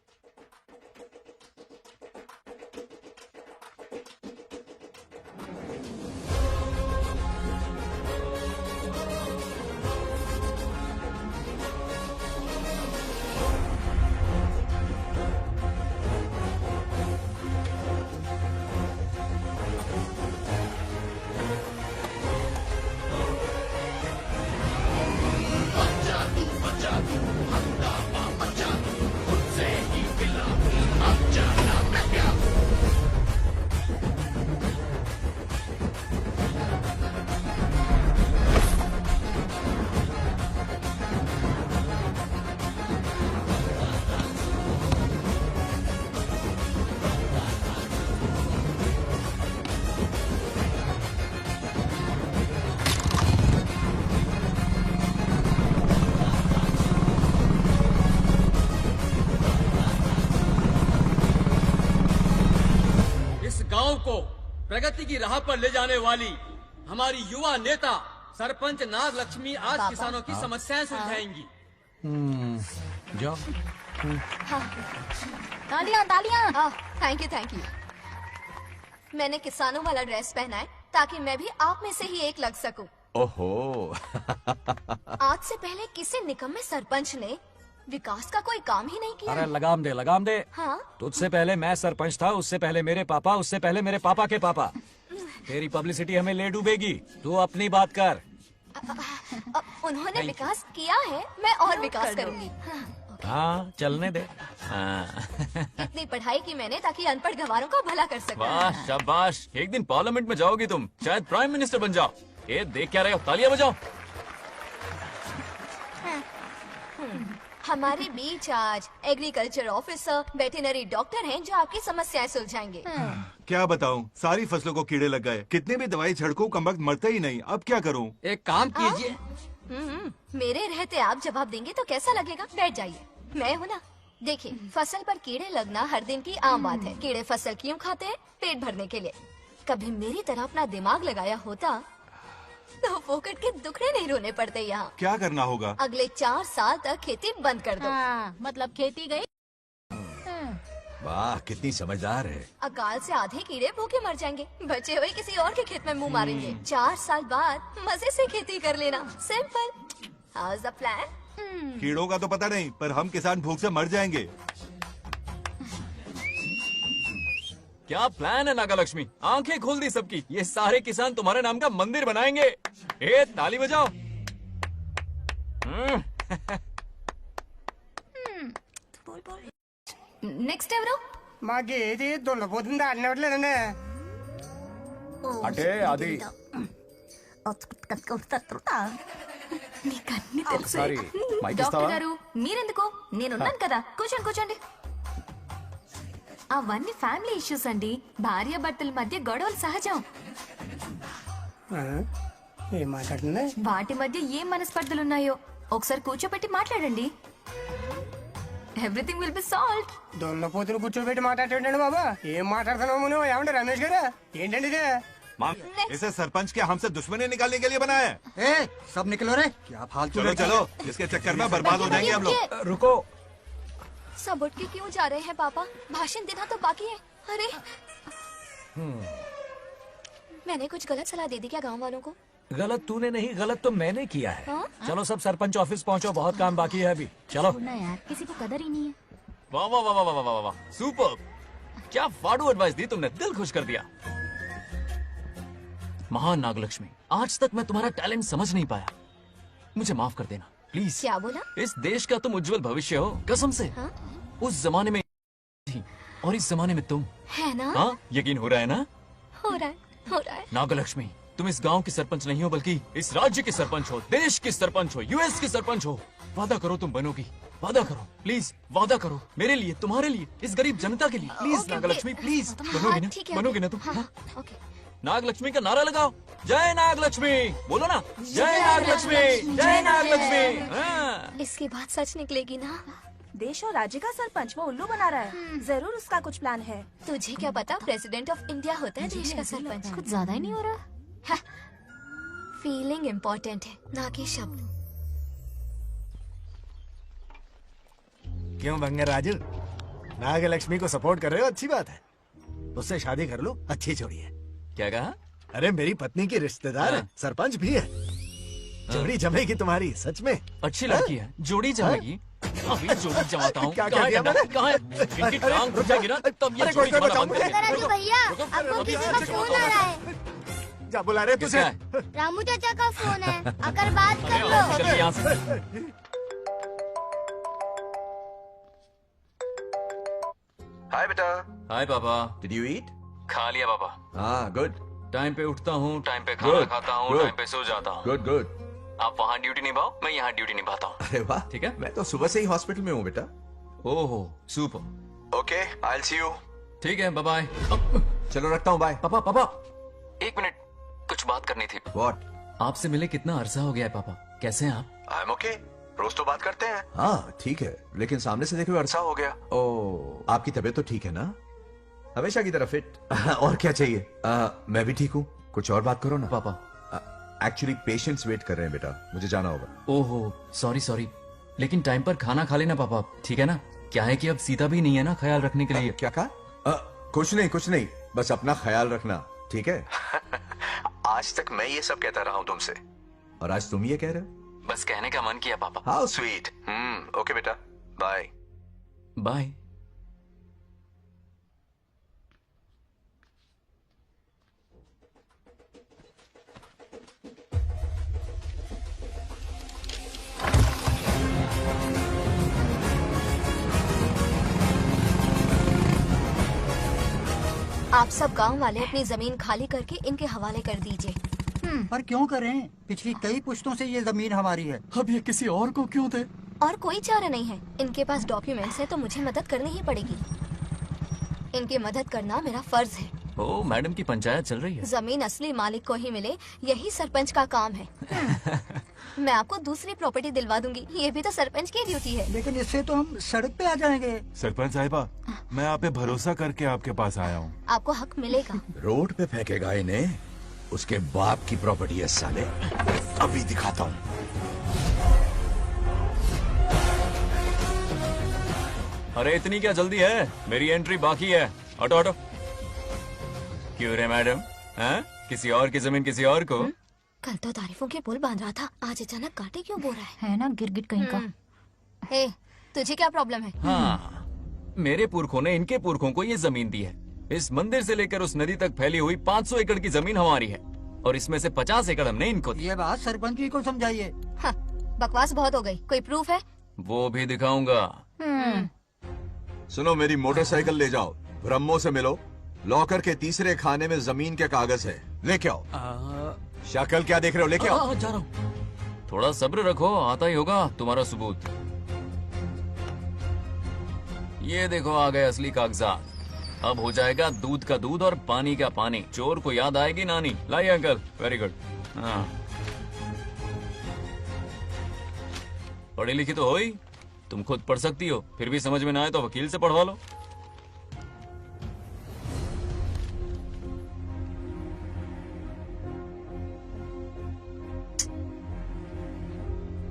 गांव को प्रगति की राह पर ले जाने वाली हमारी युवा नेता सरपंच नाग लक्ष्मी आज किसानों की समस्याएं सुलझाएंगी। जाओ। तालियां तालियां। Thank you. मैंने किसानों वाला ड्रेस पहना है ताकि मैं भी आप में से ही एक लग सकूं। ओहो। आज से पहले किसी निकम्मे सरपंच ने विकास का कोई काम ही नहीं किया। अरे लगाम दे लगाम दे। हाँ? तुझसे पहले मैं सरपंच था, उससे पहले मेरे पापा, उससे पहले मेरे पापा के पापा। तेरी पब्लिसिटी हमें ले डूबेगी, तू अपनी बात कर। उन्होंने विकास किया है, मैं और विकास करूंगी। हाँ चलने दे। इतनी पढ़ाई की मैंने ताकि अनपढ़ गंवारों का भला कर सकूं। वाह शाबाश, एक दिन पार्लियामेंट में जाओगी तुम, शायद प्राइम मिनिस्टर बन जाओ। ये देख क्या रहे हो, तालियां बजाओ। हमारे बीच आज एग्रीकल्चर ऑफिसर, वेटरनरी डॉक्टर हैं जो आपकी समस्याएं सुलझाएंगे। क्या बताऊं, सारी फसलों को कीड़े लग गए। कितनी भी दवाई छिड़कूं, कमबख्त मरता ही नहीं। अब क्या करूं? एक काम कीजिए। मेरे रहते आप जवाब देंगे तो कैसा लगेगा? बैठ जाइए, मैं हूँ ना। देखिए, फसल पर कीड़े लगना हर दिन की आम बात है। कीड़े फसल क्यों खाते हैं? पेट भरने के लिए। कभी मेरी तरह अपना दिमाग लगाया होता तो फोकट के दुखड़े नहीं रोने पड़ते यहाँ। क्या करना होगा? अगले 4 साल तक खेती बंद कर दो। मतलब खेती गई। वाह कितनी समझदार है। अकाल से आधे कीड़े भूखे मर जाएंगे, बचे हुए किसी और के खेत में मुंह मारेंगे। 4 साल बाद मजे से खेती कर लेना। सिंपल। House the plan? कीड़ों का तो पता नहीं, पर हम किसान भूख से मर जाएंगे। क्या प्लान है नागालक्ष्मी? आंखें खोल दी सबकी। ये सारे किसान तुम्हारे नाम का मंदिर बनाएंगे। ए ताली बजाओ। నెక్స్ట్ ఎవరు? మాకు ఏది దొల్లపోతుంది ఆడినట్లేదండి. అంటే అది నీకన్నీ తెలుసు. సారీ, మైక్ డాక్టర్ ఇస్తావా? గారు మీరెందుకు? నేనున్నాను కదా, కూర్చోండి కూర్చోండి. అవన్నీ ఫ్యామిలీ ఇష్యూస్ అండి. భార్య భర్తల మధ్య గొడవలు సహజం. ఏం మాట్లాడుతుంది? వాటి మధ్య ఏం మనస్పర్ధలున్నాయో ఒకసారి కూర్చోబెట్టి మాట్లాడండి. Everything will be solved. దొల్లపోతులు కూర్చోబెట్టి మాట్లాడేటండి బాబా. ఏం మాట్లాడుతున్నావు నువ్వు? ఏమంటే రమేష్ గారు, ఏంటండి ఇది? इसे सरपंच के हमसे दुश्मनी निकालने के लिए बनाया है। सब निकलो रे, क्या फालतू। चलो चलो, इसके चक्कर में बर्बाद हो जाएंगे हम लोग। रुको, सब उठ के क्यों जा रहे हैं पापा? भाषण देना तो बाकी है। अरे मैंने कुछ गलत सलाह दे दी क्या गांव वालों को? गलत तूने नहीं, गलत तो मैंने किया है। हाँ? चलो सब सरपंच ऑफिस पहुंचो, बहुत काम बाकी है अभी। चलो यार, किसी को कदर ही नहीं है। वाह वाह वाह वाह वाह वाह वाह, सुपर। क्या फाड़ू एडवाइस दी तुमने, दिल खुश कर दिया। महान नागलक्ष्मी, आज तक मैं तुम्हारा टैलेंट समझ नहीं पाया, मुझे माफ कर देना प्लीज। क्या बोला? इस देश का तुम उज्जवल भविष्य हो, कसम से। हाँ? उस जमाने में थी और इस जमाने में तुम, है ना? हाँ यकीन हो रहा है ना? हो रहा है। नागलक्ष्मी, तुम इस गांव की सरपंच नहीं हो, बल्कि इस राज्य की सरपंच हो, देश की सरपंच हो, यूएस की सरपंच हो। वादा करो तुम बनोगी, वादा करो प्लीज, वादा करो मेरे लिए, तुम्हारे लिए, इस गरीब जनता के लिए। Please Nagalakshmi, please. बनोगी ना? बनोगी ना तुम? नागलक्ष्मी का नारा लगाओ, जय नागलक्ष्मी। बोलो ना, जय नागलक्ष्मी, जय नागलक्ष्मी। इसकी बात सच निकलेगी ना? देश और राज्य का सरपंच वो उल्लू बना रहा है। जरूर उसका कुछ प्लान है। तुझे क्या पता, प्रेसिडेंट ऑफ इंडिया होता है देश का सरपंच। कुछ ज्यादा ही नहीं हो रहा? फीलिंग इम्पोर्टेंट है, ना कि शब्द। क्यों बंगर राजू, नागलक्ष्मी को सपोर्ट कर रहे हो? अच्छी बात है, उससे शादी कर लो, अच्छी जोड़ी है। क्या कहा? अरे मेरी पत्नी की रिश्तेदार है, सरपंच भी है। जोड़ी जमेगी तुम्हारी, सच में। अच्छी लड़की है, जोड़ी जमेगी। अभी जोड़ी जमाता हूँ। क्या कह दिया मैंने? कहाँ है? इनकी टांग रुक जाएगी ना, तब ये जोड़ी तुम्हारा बंद करेंगे। राजू भैया, आपको किसी का फोन आ रहा है। जा बुला रहे तुझे। रामू चाचा का फोन है, आकर बात कर लो। चलिए यहाँ से। हाय बेटा। हाय पापा। Did you eat? खा लिया पापा। हाँ गुड। टाइम पे उठता हूँ, टाइम पे खाना Good, खाता हूँ, good. टाइम पे सो जाता हूँ। Good good. आप वहाँ ड्यूटी निभाओ, मैं यहाँ ड्यूटी निभाता हूँ। अरे वाह, ठीक है। मैं तो सुबह से ही हॉस्पिटल में हूँ बेटा। ओहो super. Okay, I will see you. ठीक है, बाय बाय। चलो रखता हूँ, बाय। पापा पापा, एक मिनट, कुछ बात करनी थी। व्हाट? आपसे मिले कितना अरसा हो गया है पापा, कैसे हैं आप? आई एम ओके, रोज तो बात करते हैं। हाँ ठीक है, लेकिन सामने से देखे हुए अरसा हो गया। ओ, आपकी तबीयत तो ठीक है ना? हमेशा की तरह फिट। और क्या चाहिए? मैं भी ठीक हूँ, कुछ और बात करो ना। पापा एक्चुअली पेशेंट्स वेट कर रहे हैं बेटा, मुझे जाना होगा। ओहो सॉरी सॉरी, लेकिन टाइम पर खाना खा लेना पापा, ठीक है ना? क्या है कि अब सीता भी नहीं है ना ख्याल रखने के लिए। क्या कहा? कुछ नहीं, बस अपना ख्याल रखना, ठीक है? आज तक मैं ये सब कहता रहा हूँ तुमसे, और आज तुम ये कह रहे हो? बस कहने का मन किया पापा। How sweet. ओके बेटा, बाय बाय। आप सब गांव वाले अपनी जमीन खाली करके इनके हवाले कर दीजिए। पर क्यों करें? पिछली कई पुश्तों से ये जमीन हमारी है। अब ये किसी और को क्यों दे? और कोई चारा नहीं है। इनके पास डॉक्यूमेंट्स है तो मुझे मदद करनी ही पड़ेगी। इनकी मदद करना मेरा फर्ज है। ओ मैडम की पंचायत चल रही है। जमीन असली मालिक को ही मिले, यही सरपंच का काम है। मैं आपको दूसरी प्रॉपर्टी दिलवा दूंगी, ये भी तो सरपंच की ड्यूटी है। लेकिन इससे तो हम सड़क पे आ जाएंगे। सरपंच साहिबा, मैं आप पे भरोसा करके आपके पास आया हूँ। आपको हक मिलेगा। रोड पे फेंकेगा इन्हें, उसके बाप की प्रॉपर्टी है साले। अभी दिखाता हूँ। अरे इतनी क्या जल्दी है? मेरी एंट्री बाकी है। हटो हटो। क्यों रे मैडम? हाँ? किसी और की जमीन किसी और को? कल तो तारीफों के पुल बांध रहा था, आज अचानक कांटे क्यों बो रहा है ना गिरगिट कहीं का। ए, तुझे क्या प्रॉब्लम है? हाँ, मेरे पुरखों ने इनके पुरखों को ये जमीन दी है। इस मंदिर से लेकर उस नदी तक फैली हुई 500 एकड़ की जमीन हमारी है और इसमें से 50 एकड़ हमने इनको दी। ये बात सरपंच जी को समझाइए। हाँ, बकवास बहुत हो गई। कोई प्रूफ है? वो भी दिखाऊंगा। सुनो, मेरी मोटरसाइकिल ले जाओ, ब्रह्मो से मिलो, लॉकर के तीसरे खाने में जमीन के कागज है, लेके आओ। शक्ल क्या देख रहे हो, लेके आओ। जा रहा हूँ। थोड़ा सब्र रखो, आता ही होगा तुम्हारा सबूत। ये देखो आ गए असली कागजात। अब हो जाएगा दूध का दूध और पानी का पानी। चोर को याद आएगी नानी। लाइए अंकल, वेरी गुड। हाँ, पढ़ी लिखी तो हो ही, तुम खुद पढ़ सकती हो। फिर भी समझ में ना आए तो वकील से पढ़वा लो।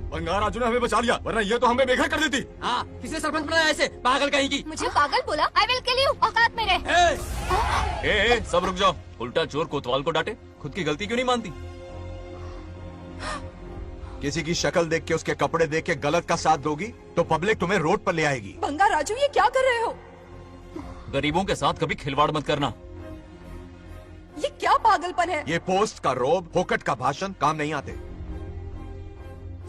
बंगाराजू ने हमें बचा लिया, वरना ये तो हमें बेघर कर देती। हाँ, किसने सरपंच बनाया ऐसे? पागल कहीं की। मुझे पागल बोला? I will kill you. औकात में रह। ए, सब रुक जाओ। उल्टा चोर कोतवाल को डांटे, खुद की गलती क्यों नहीं मानती? किसी की शक्ल देख के, उसके कपड़े देख के गलत का साथ दोगी तो पब्लिक तुम्हें रोड पर ले आएगी। बंगा राजू, ये क्या कर रहे हो? गरीबों के साथ कभी खिलवाड़ मत करना। ये क्या पागलपन है? ये पोस्ट का रोब, फोकट का भाषण काम नहीं आते।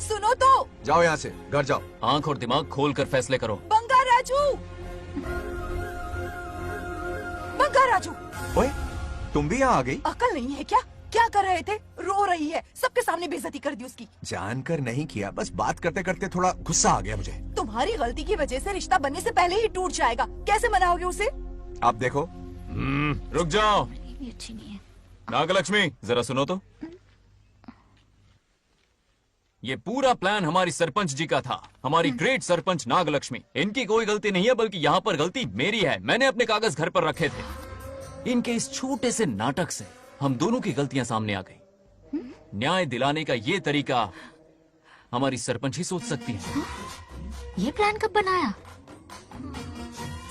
सुनो तो। जाओ यहाँ से, घर जाओ। आंख और दिमाग खोल कर फैसले करो। बंगा राजू, बंगा राजू। ओए, तुम भी यहाँ आ गई? अकल नहीं है क्या? क्या कर रहे थे? रो रही है, सबके सामने बेइज्जती कर दी उसकी। जानकर नहीं किया, बस बात करते करते थोड़ा गुस्सा आ गया मुझे। तुम्हारी गलती की वजह से रिश्ता बनने से पहले ही टूट जाएगा। कैसे मनाओगे उसे? आप देखो। रुक जाओ। भी अच्छी नहीं है। नागलक्ष्मी, जरा सुनो तो। ये पूरा प्लान हमारी सरपंच जी का था, हमारी ग्रेट सरपंच नागलक्ष्मी। इनकी कोई गलती नहीं है, बल्कि यहाँ पर गलती मेरी है। मैंने अपने कागज घर पर रखे थे। इनके इस छोटे से नाटक से हम दोनों की गलतियां सामने आ गई। न्याय दिलाने का ये तरीका हमारी सरपंच ही सोच सकती है। ये प्लान कब बनाया?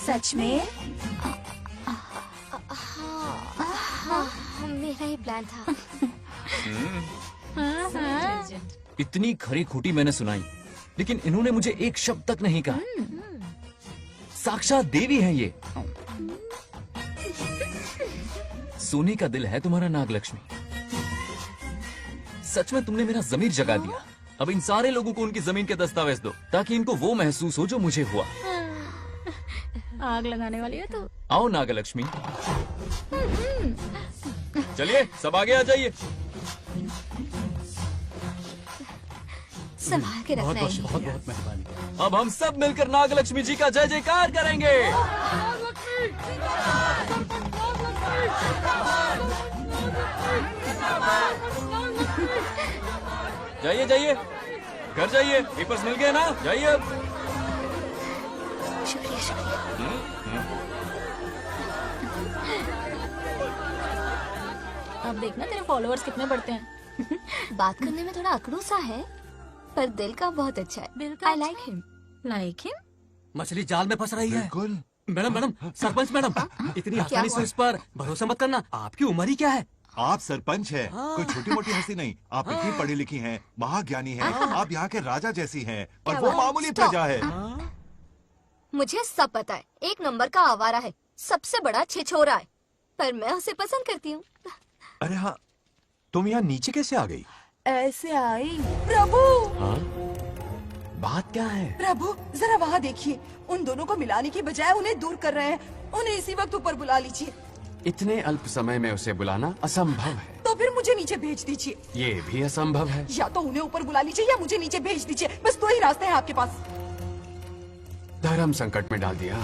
सच में? हाँ, मेरा ही प्लान था। इतनी खरी खूटी मैंने सुनाई, लेकिन इन्होंने मुझे एक शब्द तक नहीं कहा। साक्षात देवी है ये। सोने का दिल है तुम्हारा नागलक्ष्मी। सच में तुमने मेरा जमीर जगा दिया। अब इन सारे लोगों को उनकी जमीन के दस्तावेज दो, ताकि इनको वो महसूस हो जो मुझे हुआ। आग लगाने वाली है तो। आओ नागलक्ष्मी, चलिए सब आगे आ जाइए। संभाल के रखना है। बहुत बहुत मेहरबानी। अब हम सब मिलकर नागलक्ष्मी जी का जय जयकार करेंगे। जाइए जाइए, घर जाइए। पेपर्स मिल गए ना? जाइए अब। शुक्रिया शुक्रिया। अब देखना तेरे फॉलोअर्स कितने बढ़ते हैं। बात करने में थोड़ा अकड़ू सा है, पर दिल का बहुत अच्छा है। I like him. Like him? मछली जाल में फंस रही है। मैडम मैडम, सरपंच मैडम, इतनी क्या आसानी से हुआ? इस पर भरोसा मत करना। आपकी उम्र ही क्या है? आप सरपंच हैं, कोई छोटी मोटी हस्ती नहीं। आप इतनी पढ़ी लिखी हैं, महाज्ञानी हैं, आप यहाँ के राजा जैसी हैं, और वो मामूली प्रजा है। मुझे सब पता है, एक नंबर का आवारा है, सबसे बड़ा छिछोरा है, पर मैं उसे पसंद करती हूँ। अरे हाँ, तुम यहाँ नीचे कैसे आ गई? ऐसे आई। प्रभु बात क्या है? प्रभु जरा वहाँ देखिए, उन दोनों को मिलाने की बजाय उन्हें दूर कर रहे हैं। उन्हें इसी वक्त ऊपर बुला लीजिए। इतने अल्प समय में उसे बुलाना असंभव है। तो फिर मुझे नीचे भेज दीजिए। ये भी असंभव है। या तो उन्हें ऊपर बुला लीजिए या मुझे नीचे भेज दीजिए, बस दो ही रास्ते हैं आपके पास। धर्म संकट में डाल दिया।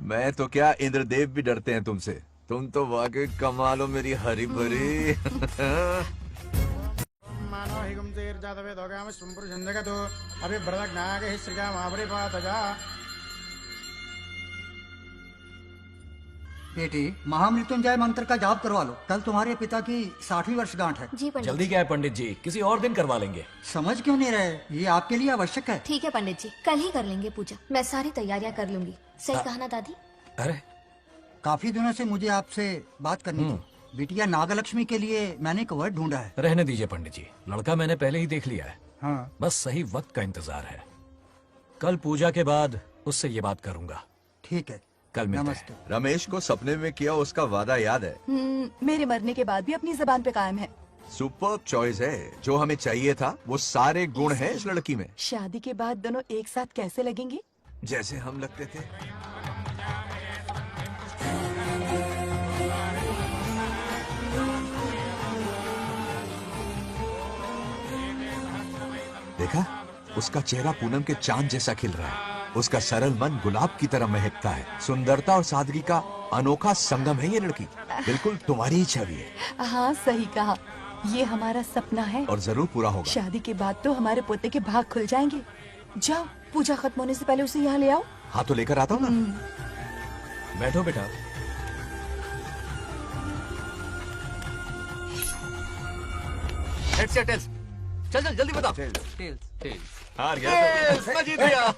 मैं तो क्या, इंद्रदेव भी डरते हैं तुमसे। तुम तो वाकई कमाल हो मेरी हरी भरी। मानो हिगम तेर जातवे दोगाम सुंपुर जंजगतो अभी ब्रदक नागे श्रीगा मावरे पातजा। बेटी, महामृत्युंजय मंत्र का जाप करवा लो। कल तुम्हारे पिता की 60वीं वर्षगांठ है। जी पंडित। जल्दी क्या है पंडित जी, किसी और दिन करवा लेंगे। समझ क्यों नहीं रहे? ये आपके लिए आवश्यक है। ठीक है पंडित जी, कल ही कर लेंगे पूजा। मैं सारी तैयारियां कर लूंगी। सही कहा ना दादी? अरे काफी दिनों से मुझे आपसे बात करनी थी। बिटिया नागलक्ष्मी के लिए मैंने एक वर्ड ढूंढा है। रहने दीजिए पंडित जी, लड़का मैंने पहले ही देख लिया है। हाँ। बस सही वक्त का इंतजार है। कल पूजा के बाद उससे ये बात करूंगा। ठीक है, कल मिलते हैं। रमेश को सपने में किया उसका वादा याद है? मेरे मरने के बाद भी अपनी जबान पे कायम है। सुपर चॉइस है। जो हमें चाहिए था वो सारे गुण हैं इस लड़की में। शादी के बाद दोनों एक साथ कैसे लगेंगे? जैसे हम लगते थे। देखा, उसका चेहरा पूनम के चांद जैसा खिल रहा है। उसका सरल मन गुलाब की तरह महकता है। सुंदरता और सादगी का अनोखा संगम है ये लड़की। बिल्कुल तुम्हारी ही छवि है। हाँ सही कहा, ये हमारा सपना है और जरूर पूरा होगा। शादी के बाद तो हमारे पोते के भाग खुल जाएंगे। जाओ, पूजा खत्म होने से पहले उसे यहाँ ले आओ। हाँ तो लेकर आता हूँ ना। बैठो बेटा। हेड्स या टेल्स? चल चल जल्दी बता। टेल्स। हार गया। मैं जीत गया।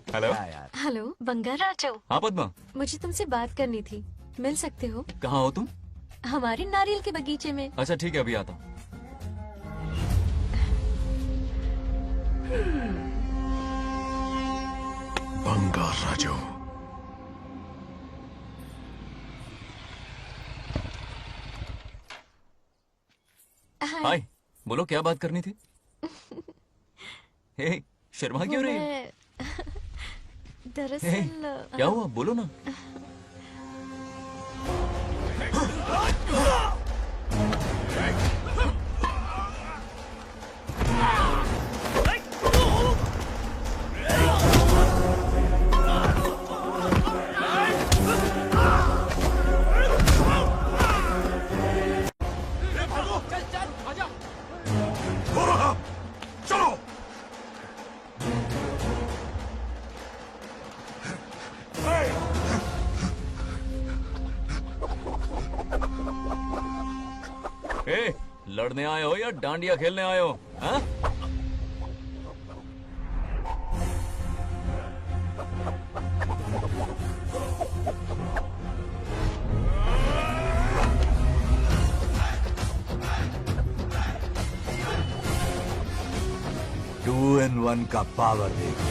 हेलो। हेलो बंगाराजो। हाँ पद्मा। मुझे तुमसे बात करनी थी, मिल सकते हो? कहाँ हो तुम? हमारे नारियल के बगीचे में। अच्छा ठीक है, अभी आता हूँ। बंगाराजो। हाय, बोलो क्या बात करनी थी? हे, शर्मा क्यों रही है? दरअसल क्या हुआ, बोलो ना। लड़ने आए हो या डांडिया खेलने आए हो? हाँ? टू इन वन का पावर देखो।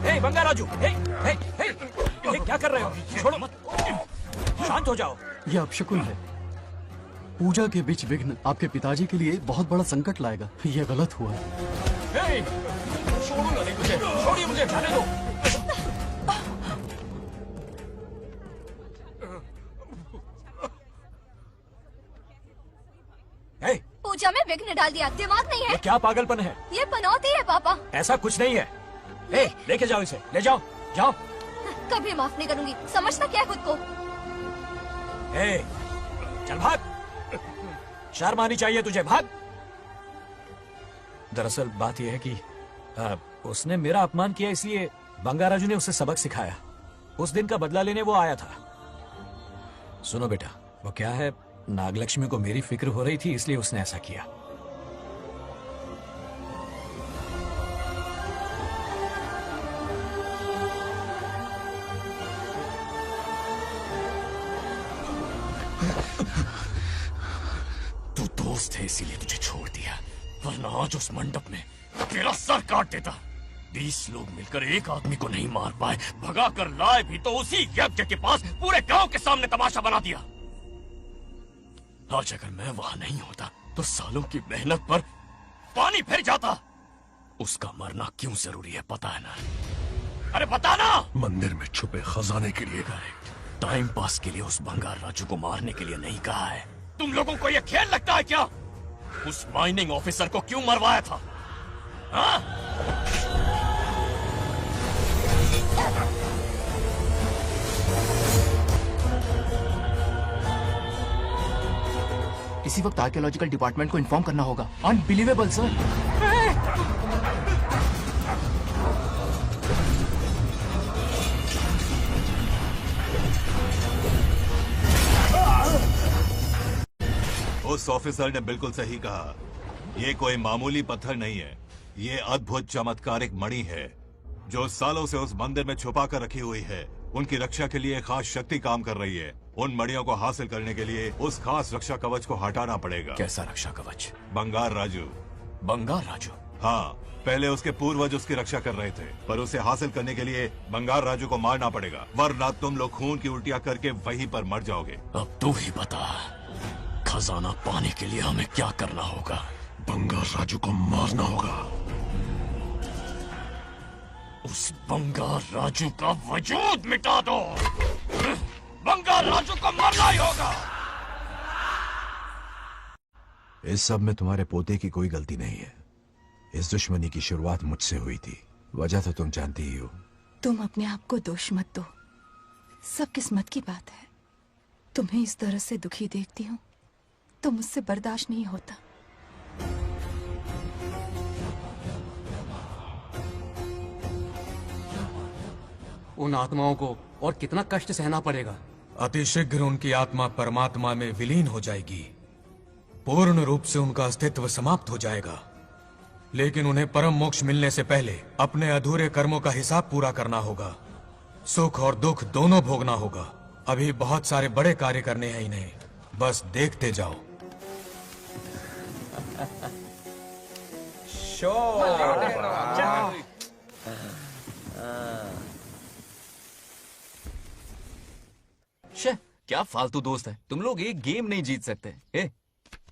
हे बंगा राजू, हे ये क्या कर रहे हो? छोड़ो मत, शांत हो जाओ। ये अपशकुन है। पूजा के बीच विघ्न आपके पिताजी के लिए बहुत बड़ा संकट लाएगा। ये गलत हुआ। छोड़ूंगा नहीं मुझे, छोड़िए मुझे, जाने दो। पूजा में विघ्न डाल दिया, दिमाग नहीं है? ये क्या पागलपन है? ये पनौती है पापा। ऐसा कुछ नहीं है। लेके जाओ इसे, ले जाओ, जाओ। कभी माफ नहीं करूंगी, समझता क्या है खुद को? चल भाग, शर्म आनी चाहिए तुझे, भाग। दरअसल बात यह है कि उसने मेरा अपमान किया, इसलिए बंगाराजू ने उसे सबक सिखाया। उस दिन का बदला लेने वो आया था। सुनो बेटा, वो क्या है, नागलक्ष्मी को मेरी फिक्र हो रही थी, इसलिए उसने ऐसा किया। तू दोस्त है इसीलिए तुझे छोड़ दिया, वरना आज उस मंडप में तेरा सर काट देता। 20 लोग मिलकर एक आदमी को नहीं मार पाए, भगा कर लाए भी तो उसी यज्ञ के पास पूरे गांव के सामने तमाशा बना दिया। आज अगर मैं वहां नहीं होता तो सालों की मेहनत पर पानी फिर जाता। उसका मरना क्यों जरूरी है पता है ना? अरे बता ना। मंदिर में छुपे खजाने के लिए। टाइम पास के लिए उस बंगार राजू को मारने के लिए नहीं कहा है। तुम लोगों को यह खेल लगता है क्या? उस माइनिंग ऑफिसर को क्यों मरवाया था? हाँ? इसी वक्त आर्कियोलॉजिकल डिपार्टमेंट को इन्फॉर्म करना होगा। Unbelievable sir. उस ऑफिसर ने बिल्कुल सही कहा। ये कोई मामूली पत्थर नहीं है, ये अद्भुत चमत्कारिक मणि है जो सालों से उस मंदिर में छुपा कर रखी हुई है। उनकी रक्षा के लिए खास शक्ति काम कर रही है। उन मणियों को हासिल करने के लिए उस खास रक्षा कवच को हटाना पड़ेगा। कैसा रक्षा कवच? बंगार राजू। बंगार राजू? हाँ, पहले उसके पूर्वज उसकी रक्षा कर रहे थे, पर उसे हासिल करने के लिए बंगार राजू को मारना पड़ेगा, वरना तुम लोग खून की उल्टियां करके वहीं पर मर जाओगे। अब तू ही बता, खजाना पाने के लिए हमें क्या करना होगा? बंगार राजू को मारना होगा। उस बंगार राजू का वजूद मिटा दो। बंगार राजू को मरना ही होगा। इस सब में तुम्हारे पोते की कोई गलती नहीं है। इस दुश्मनी की शुरुआत मुझसे हुई थी, वजह तो तुम जानती ही हो। तुम अपने आप को दोष मत दो, सब किस्मत की बात है। तुम्हें इस तरह से दुखी देखती हूँ तो मुझसे बर्दाश्त नहीं होता। उन आत्माओं को और कितना कष्ट सहना पड़ेगा। अतिशीघ्र उनकी आत्मा परमात्मा में विलीन हो जाएगी, पूर्ण रूप से उनका अस्तित्व समाप्त हो जाएगा। लेकिन उन्हें परम मोक्ष मिलने से पहले अपने अधूरे कर्मों का हिसाब पूरा करना होगा। सुख और दुख दोनों भोगना होगा। अभी बहुत सारे बड़े कार्य करने हैं इन्हें, बस देखते जाओ। क्या फालतू दोस्त है तुम लोग, एक गेम नहीं जीत सकते।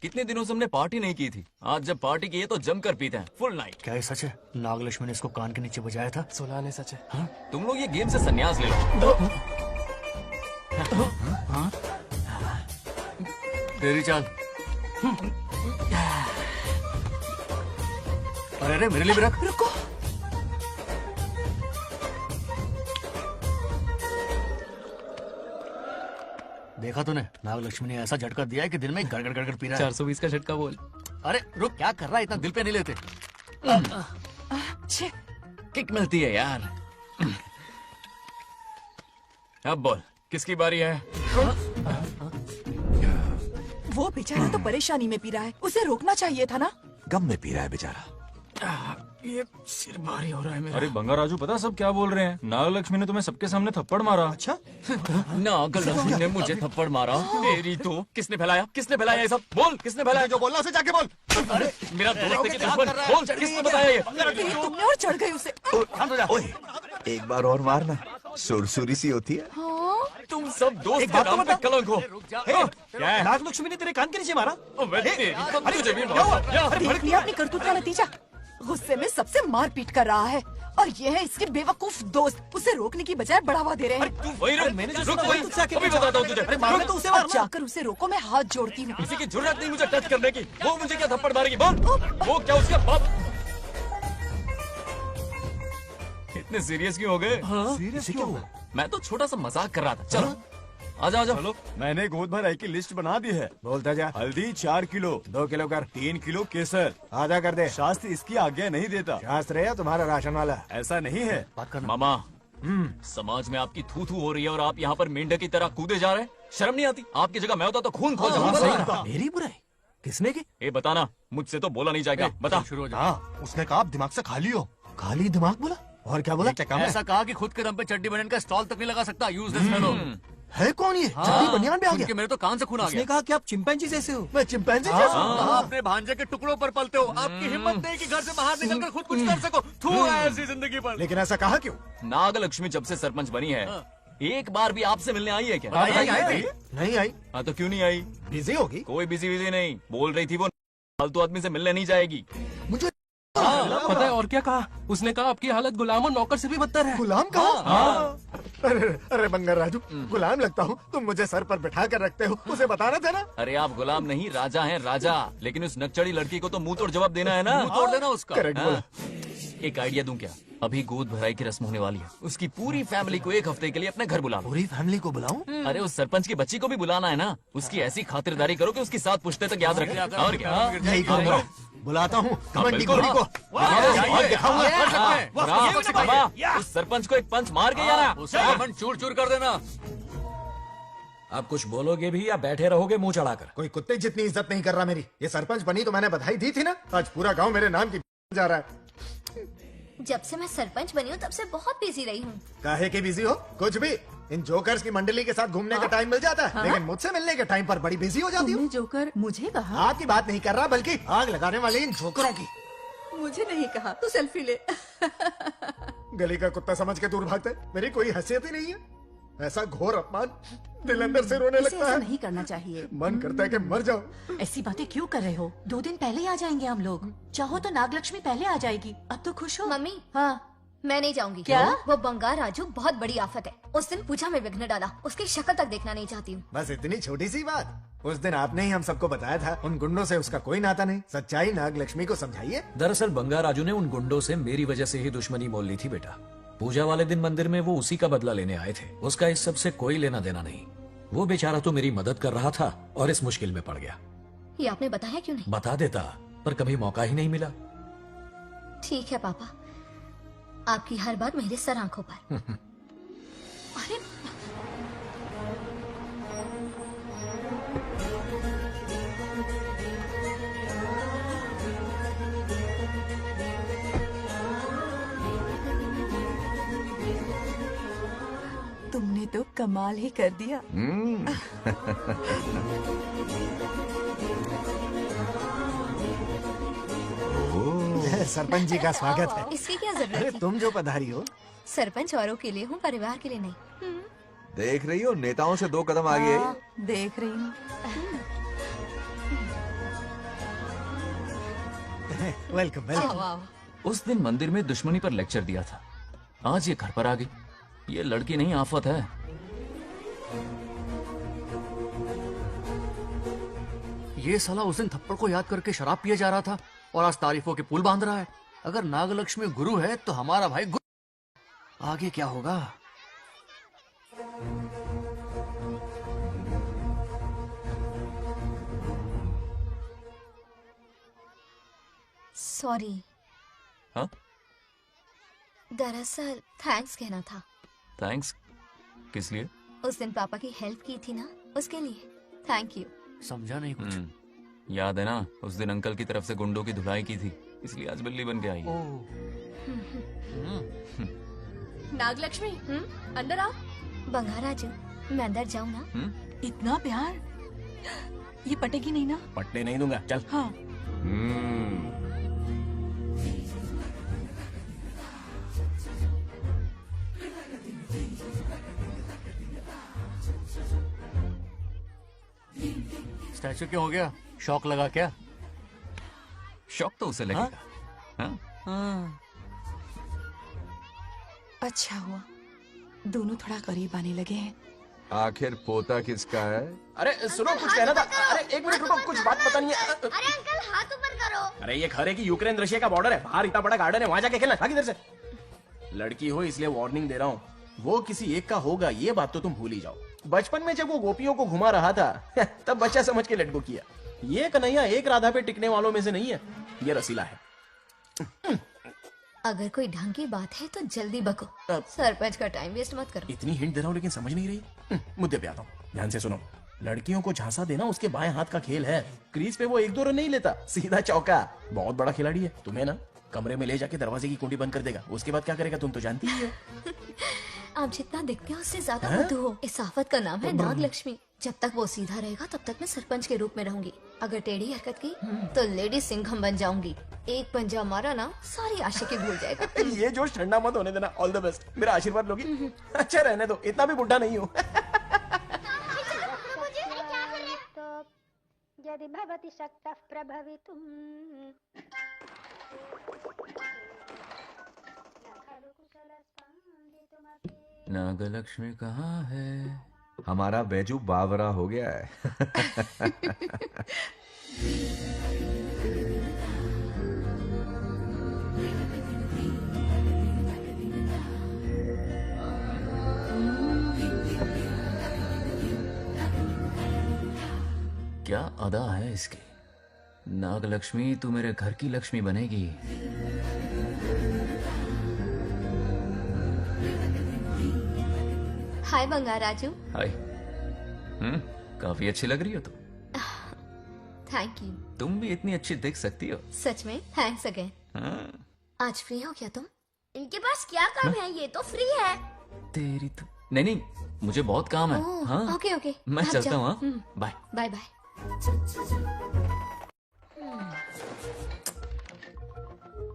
कितने दिनों से हमने पार्टी नहीं की थी, आज जब पार्टी की है तो जमकर पीते हैं, फुल नाइट। क्या ये सच है? नागलक्ष्मी ने इसको कान के नीचे बजाया था। सुलाने सच है। हाँ? तुम लोग ये गेम से संन्यास ले लो। हाँ? तेरी चाल। अरे मेरे लिए भी रख। रुको, देखा तूने, नागलक्ष्मी ने ऐसा झटका दिया है कि दिन में गड़गड़ गड़गड़ पी रहा है। 420 का झटका बोल। अरे रुक, क्या कर रहा है? इतना दिल पे नहीं लेते। किक मिलती है यार। अब बोल, किसकी बारी है? वो बेचारा तो परेशानी में पी रहा है, उसे रोकना चाहिए था ना। गम में पी रहा है बेचारा। ये सिर भारी हो रहा है मेरा। अरे बंगा राजू, पता सब क्या बोल रहे हैं? नागलक्ष्मी ने तुम्हें सबके सामने थप्पड़ मारा। अच्छा? नागलक्ष्मी ने मुझे थप्पड़ मारा? तेरी तो किसने फैलाया? किसने फैलाया ये सब? बोल, किसने फैलाया? जो बोलना उसे जाके बोल। अरे मेरा दोस्त है कि दुश्मन? बोल, किसने बताया ये? तुमने और चढ़ गई उसे। ओए, एक बार और मारना, सुरसुरी सी होती है। तुम सब दोस्त के नाम पे कलंक हो। क्या है? नागलक्ष्मी ने तेरे कान के नीचे मारा? देख लिया अपनी करतूत का नतीजा। गुस्से में सबसे मारपीट कर रहा है और ये है इसके बेवकूफ दोस्त। उसे रोकने की बजाय बढ़ावा दे रहे हैं। तू वही रख, मैंने रुक वही, अभी बताता हूँ तुझे। अरे मारना तो उसे मारना। जाकर उसे रोको, मैं हाथ जोड़ती हूँ। किसी की जरूरत नहीं मुझे टच करने की। वो मुझे क्या थप्पड़ मारेगी? बोल, वो क्या उसका बाप? इतने सीरियस क्यों हो गए? सीरियस क्यों हुआ? मैं तो छोटा सा मजाक कर रहा था। चलो आजा आजा। चलो, मैंने गोद भराई की लिस्ट बना दी है। बोलता जा। हल्दी 4 किलो, 2 किलो कर। 3 किलो केसर। आधा कर दे। शास्त्र इसकी आज्ञा नहीं देता। शास्त्र है या तुम्हारा राशन वाला? ऐसा नहीं है। मामा, समाज में आपकी थू थू हो रही है और आप यहाँ पर मेंढक की तरह कूदे जा रहे हैं। शर्म नहीं आती? आपकी जगह मैं होता तो खून खो जाता। मेरी बुराई किसने की? ए बताना, मुझसे तो बोला नहीं जाएगा। बता। हाँ, उसने कहा आप दिमाग से खाली हो। खाली दिमाग बोला? और क्या बोला? क्या काम है? ऐसा कहा कि खुद के दम पे चड्डी बनन का स्टॉल तक नहीं लगा सकता। Use this fellow. है कौन ये? चड्डी बनियान पे आ गया? मेरे तो कान से खून आ उसने गया। कहा कि आप चिंपैंजी जैसे हो। मैं चिंपैंजी जैसा हूँ? आप अपने भांजे के टुकड़ों पर पलते हो। आपकी हिम्मत नहीं कि घर से बाहर निकलकर खुद कुछ कर सको। थू है ऐसी जिंदगी पर। लेकिन ऐसा कहा क्यों? नागलक्ष्मी जब से सरपंच बनी है, एक बार भी आपसे मिलने आई है क्या? नहीं आई। हाँ तो क्यों नहीं आई? बिजी होगी। कोई बिजी नहीं, बोल रही थी वो फालतू आदमी से मिलने नहीं जाएगी। मुझे पता है और क्या कहा? उसने कहा आपकी हालत गुलाम और नौकर से भी बदतर है। गुलाम कहा? अरे बंगर राजू, गुलाम लगता हूँ? तुम मुझे सर पर बिठा कर रखते हो, उसे बताना था ना। अरे आप गुलाम नहीं, राजा हैं राजा। लेकिन उस नकचड़ी लड़की को तो मुंह तोड़ जवाब देना है ना। मुंह तोड़ देना उसका। करेक्ट बोला। एक आइडिया दूं क्या? अभी गोद भराई की रस्म होने वाली है, उसकी पूरी फैमिली को एक हफ्ते के लिए अपने घर बुला लो। पूरी फैमिली को बुलाऊं? अरे उस सरपंच की बच्ची को भी बुलाना है ना। उसकी ऐसी खातिरदारी करो कि उसकी 7 पुश्ते तक याद रखे। और क्या? यही करूंगा। बुलाता हूँ कमंडी गोरी को। उस सरपंच को एक पंच मार के यार उसका मन चूर चूर कर देना। आप कुछ बोलोगे भी या बैठे रहोगे मुंह चढ़ाकर? कोई कुत्ते जितनी इज्जत नहीं कर रहा मेरी। ये सरपंच बनी तो मैंने बधाई दी थी ना। आज पूरा गांव मेरे नाम की जा रहा है। जब से मैं सरपंच बनी हूँ तब से बहुत बिजी रही हूँ। काहे के बिजी हो? कुछ भी। इन जोकर्स की मंडली के साथ घूमने का टाइम मिल जाता है, लेकिन मुझसे मिलने के टाइम पर बड़ी बिजी हो जाती हूँ। जोकर मुझे कहा? आपकी बात नहीं कर रहा, बल्कि आग लगाने वाले इन जोकरों की। मुझे नहीं कहा। तू सेल्फी ले। गली का कुत्ता समझ के दूर भागते। मेरी कोई हैसियत ही नहीं है। ऐसा घोर अपमान, दिल अंदर से रोने लगता है। नहीं करना चाहिए। मन करता है कि मर जाऊं। ऐसी बातें क्यों कर रहे हो? 2 दिन पहले ही आ जाएंगे हम लोग। चाहो तो नागलक्ष्मी पहले आ जाएगी। अब तो खुश हो? मम्मी, हाँ। मैं नहीं जाऊंगी। क्या? वो बंगार राजू बहुत बड़ी आफत है। उस दिन पूजा में विघ्न डाला। उसकी शक्ल तक देखना नहीं चाहती हूँ। बस इतनी छोटी सी बात। उस दिन आपने ही हम सबको बताया था उन गुंडों से उसका कोई नाता नहीं। सच्चाई नागलक्ष्मी को समझाइए। दरअसल बंगा राजू ने उन गुंडों से मेरी वजह से ही दुश्मनी मोल ली थी बेटा। पूजा वाले दिन मंदिर में वो उसी का बदला लेने आए थे। उसका इस सब से कोई लेना देना नहीं। वो बेचारा तो मेरी मदद कर रहा था और इस मुश्किल में पड़ गया। ये आपने बताया क्यों नहीं? बता देता, पर कभी मौका ही नहीं मिला। ठीक है पापा, आपकी हर बात मेरे सर आंखों पर। अरे तुमने तो कमाल ही कर दिया। सरपंच जी का स्वागत है। इसकी क्या जरूरत थी? तुम जो पधारी हो। सरपंच औरों के लिए हूँ, परिवार के लिए नहीं। देख रही हो, नेताओं से 2 कदम आगे है। देख रही हूँ। Welcome welcome. उस दिन मंदिर में दुश्मनी पर लेक्चर दिया था, आज ये घर पर आ गई। ये लड़की नहीं आफत है। ये साला उस दिन थप्पड़ को याद करके शराब पिए जा रहा था और आज तारीफों के पुल बांध रहा है। अगर नागलक्ष्मी गुरु है तो हमारा भाई गुरु। आगे क्या होगा? सॉरी। हाँ? दरअसल थैंक्स कहना था। थैंक्स किस लिए? उस दिन पापा की हेल्प की थी ना, उसके लिए थैंक यू। समझा नहीं कुछ। याद है ना, उस दिन अंकल की तरफ से गुंडों की धुलाई की थी। इसलिए आज बिल्ली बन के आई है। नागलक्ष्मी अंदर आओ। बंगाराजू मैं अंदर जाऊँ ना? इतना प्यार, ये पटेगी नहीं ना? पटने नहीं दूंगा, चल। हाँ। स्टैचू क्यों हो गया? शौक लगा क्या? शौक तो उसे लगेगा। हाँ? अच्छा हुआ दोनों थोड़ा करीब आने लगे हैं। आखिर पोता किसका है? अरे सुनो, कुछ कहना था। अरे एक मिनट रुको, कुछ बात बतानी है। अरे अंकल हाथ ऊपर करो। अरे ये खरे की यूक्रेन रशिया का बॉर्डर है, बाहर इतना बड़ा गार्डन है, वहां जाके खेलना। भाग इधर से। लड़की हो इसलिए वार्निंग दे रहा हूँ, वो किसी एक का होगा ये बात तो तुम भूल ही जाओ। बचपन में जब वो गोपियों को घुमा रहा था तब बच्चा समझ के लड़को किया। ये कन्हैया एक राधा पे टिकने वालों में से नहीं है, ये रसीला है। अगर कोई ढंग की बात है तो जल्दी बको, सरपंच का टाइम वेस्ट मत करो। इतनी हिंट दे रहा हूँ लेकिन समझ नहीं रही। मुद्दे पे आता हूँ, ध्यान से सुनो। लड़कियों को झांसा देना उसके बाएं हाथ का खेल है। क्रीज पे वो 1-2 रन नहीं लेता, सीधा चौका। बहुत बड़ा खिलाड़ी है। तुम्हें ना कमरे में ले जाके दरवाजे की कुंडी बंद कर देगा, उसके बाद क्या करेगा तुम तो जानती ही हो। आप जितना दिखते हो उससे ज्यादा बुद्धू हो। इस आफत का नाम है नागलक्ष्मी। जब तक वो सीधा रहेगा तब तक मैं सरपंच के रूप में रहूंगी। अगर टेढ़ी हरकत की तो लेडी सिंघम बन जाऊंगी। एक पंजा मारा ना सारी आशिकी भूल जाएगा। ये जोश ठंडा मत होने देना। ऑल द बेस्ट, मेरा आशीर्वाद लोगी? अच्छा रहने दो, इतना भी बुढ़ा नहीं हूँ। यदि भवति शक्तः प्रभवितुम्। नागलक्ष्मी कहाँ है? हमारा बैजू बावरा हो गया है। क्या अदा है इसकी। नागलक्ष्मी तू मेरे घर की लक्ष्मी बनेगी। हाय बंगाराजू। हाय। काफी अच्छी लग रही हो तुम। Thank you. तुम भी इतनी अच्छी दिख सकती हो। सच में थैंक्स अगेन। आज फ्री हो क्या तुम? इनके पास क्या काम है, ये तो फ्री है। तेरी तो नहीं, मुझे बहुत काम है। हाँ ओके ओके मैं चलता हूँ। Bye bye bye.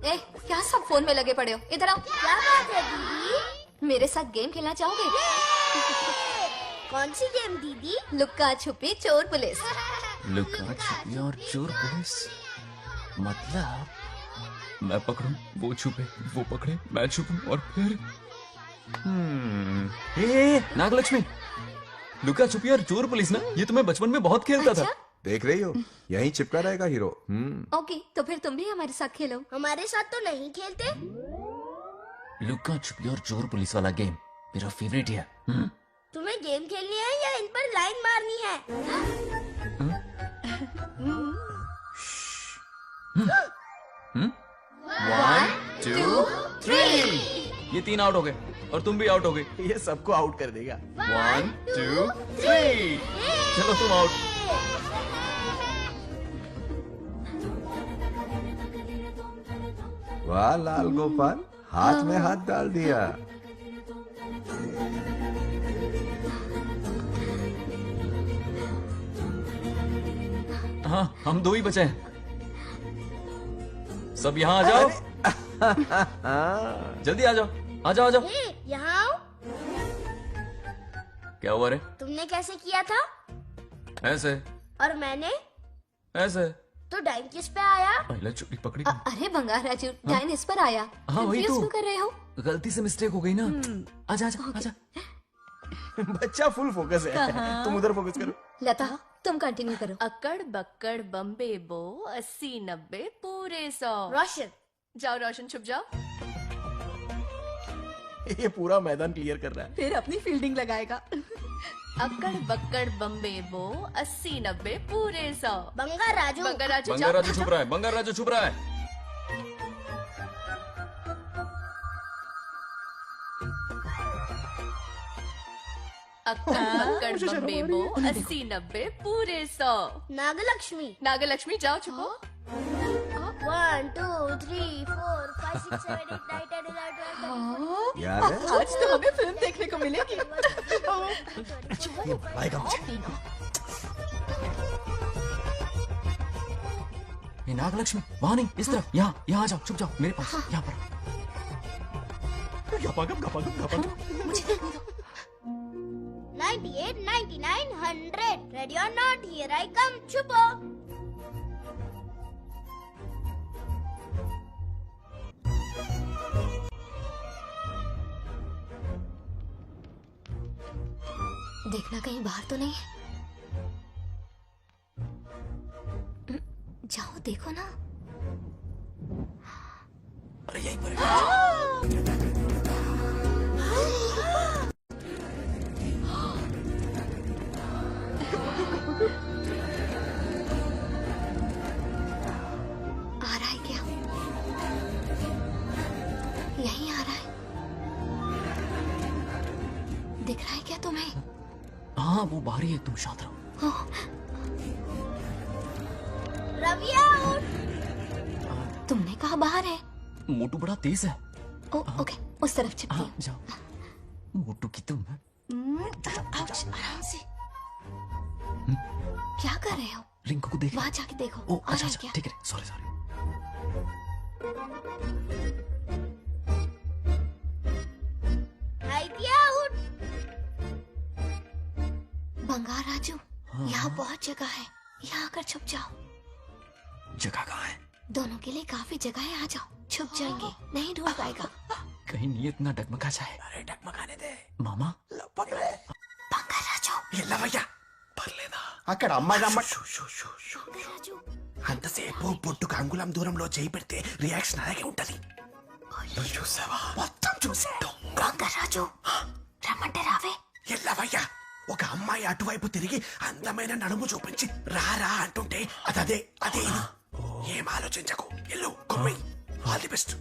ए क्या सब फोन में लगे पड़े हो? इधर आओ। क्या बात है दीदी? मेरे साथ गेम खेलना चाहोगे? कौन सी गेम दीदी? लुक्का छुपी चोर पुलिस। लुक्का छुपी और चोर पुलिस मतलब मैं पकड़ूं, वो छुपे, वो पकड़े, मैं छुपूं और फिर नागलक्ष्मी, लुका छुपी और चोर पुलिस ना, ये तो मैं बचपन में बहुत खेलता था। देख रही हो, यहीं चिपका रहेगा हीरो। ओके तो फिर तुम भी हमारे साथ खेलो। हमारे साथ तो नहीं खेलते। लुका छुपी और चोर पुलिस वाला गेम मेरा फेवरेट है। तुम्हें गेम खेलनी है या इन पर लाइन मारनी है? 1 2 3 ये 3 आउट हो गए और तुम भी आउट हो गए। ये सबको आउट कर देगा। 1 2 3 चलो तुम आउट। वाह लाल गोपाल, हाथ में हाथ डाल दिया। हाँ हम 2 ही बचे हैं। सब यहाँ आ जाओ। जल्दी आ जाओ, आ जाओ, आ जाओ। यहाँ आओ। क्या हुआ रे? तुमने कैसे किया था? ऐसे। और मैंने? ऐसे। तो डाइन किस पे आया? पहले चोरी पकड़ी। अरे बंगाराजू, डाइन इस पर आया। हाँ वही तो। क्यों कर रहे हो? गलती से मिस्टेक हो गई ना। आजा आजा आजा। बच्चा फुल फोकस है, तुम उधर फोकस करो। लता तुम कंटिन्यू करो। अकड़ बक्कड़ बम्बे बो 80-90 पूरे 100। रोशन जाओ, रोशन छुप जाओ। ये पूरा मैदान क्लियर कर रहा है। फिर अपनी फील्डिंग लगाएगा। अकड़ बक्कड़ बम्बे बो 80-90 पूरे 100। बंगाराजू, बंगाराजू बंगाराजू छुप रहा है, बंगाराजू छुप रहा है। अक्कड़ बक्कड़ बम्बे बो 80-90 पूरे 100। नागलक्ष्मी, नागलक्ष्मी जाओ छुपो। 1, 2, 3, 4, 5, 6, 7, 8, 9, 10, 11, 12, याद है? आज तो हमें फिल्म देखने को मिलेगी। ये नागलक्ष्मी वहां नहीं, इस तरफ, यहाँ आ जाओ, छुप जाओ मेरे पास, यहाँ पर। मुझे देखने दो। 98, 99, 100. Ready or not? Here I come. छुपो. देखना कहीं बाहर तो नहीं है। जाओ देखो ना। अरे यहीं पर आ रहा है क्या? यहीं आ रहा है। दिख रहा है क्या तुम्हें? हाँ वो बाहर ही है, तुम शांत रहो। रविया उठ। तुमने कहा बाहर है? मोटू बड़ा तेज है। ओके, उस तरफ चिपकी। हाँ, जाओ। मोटू की तुम है। आराम से। क्या कर रहे हो? रिंकू को देख। वहाँ जाके देखो। ओ अच्छा अच्छा, ठीक है, सॉरी सॉरी। उठ। बंगार राजू, यहाँ बहुत जगह है, यहाँ आकर छुप जाओ। जगह कहाँ है? दोनों के लिए काफी जगह है, आ जाओ, छुप जाएंगे, नहीं ढूंढ पाएगा। कहीं नीयत ना डगमगा जाए। अरे डगमगाने दे मामा। बंगार राजू, ये लवయ్య పర్లేదా? అక్కడ అమ్మాయి అంతసేపు పొట్టుకు అంగుళం దూరంలో చేయి పెడితే రియాక్షన్ అలాగే ఉంటది. నువ్వు చూసావా? మొత్తం చూసా. బొంగర్ రాజు, రమ్మంటే రావే. ఎల్లవయ్య, ఒక అమ్మాయి అటువైపు తిరిగి అందమైన నడుము చూపించి రారా అంటుంటే అదే అదే ఇది. ఏం ఆలోచించకు, ఎల్లు కొమ్మి. All the best.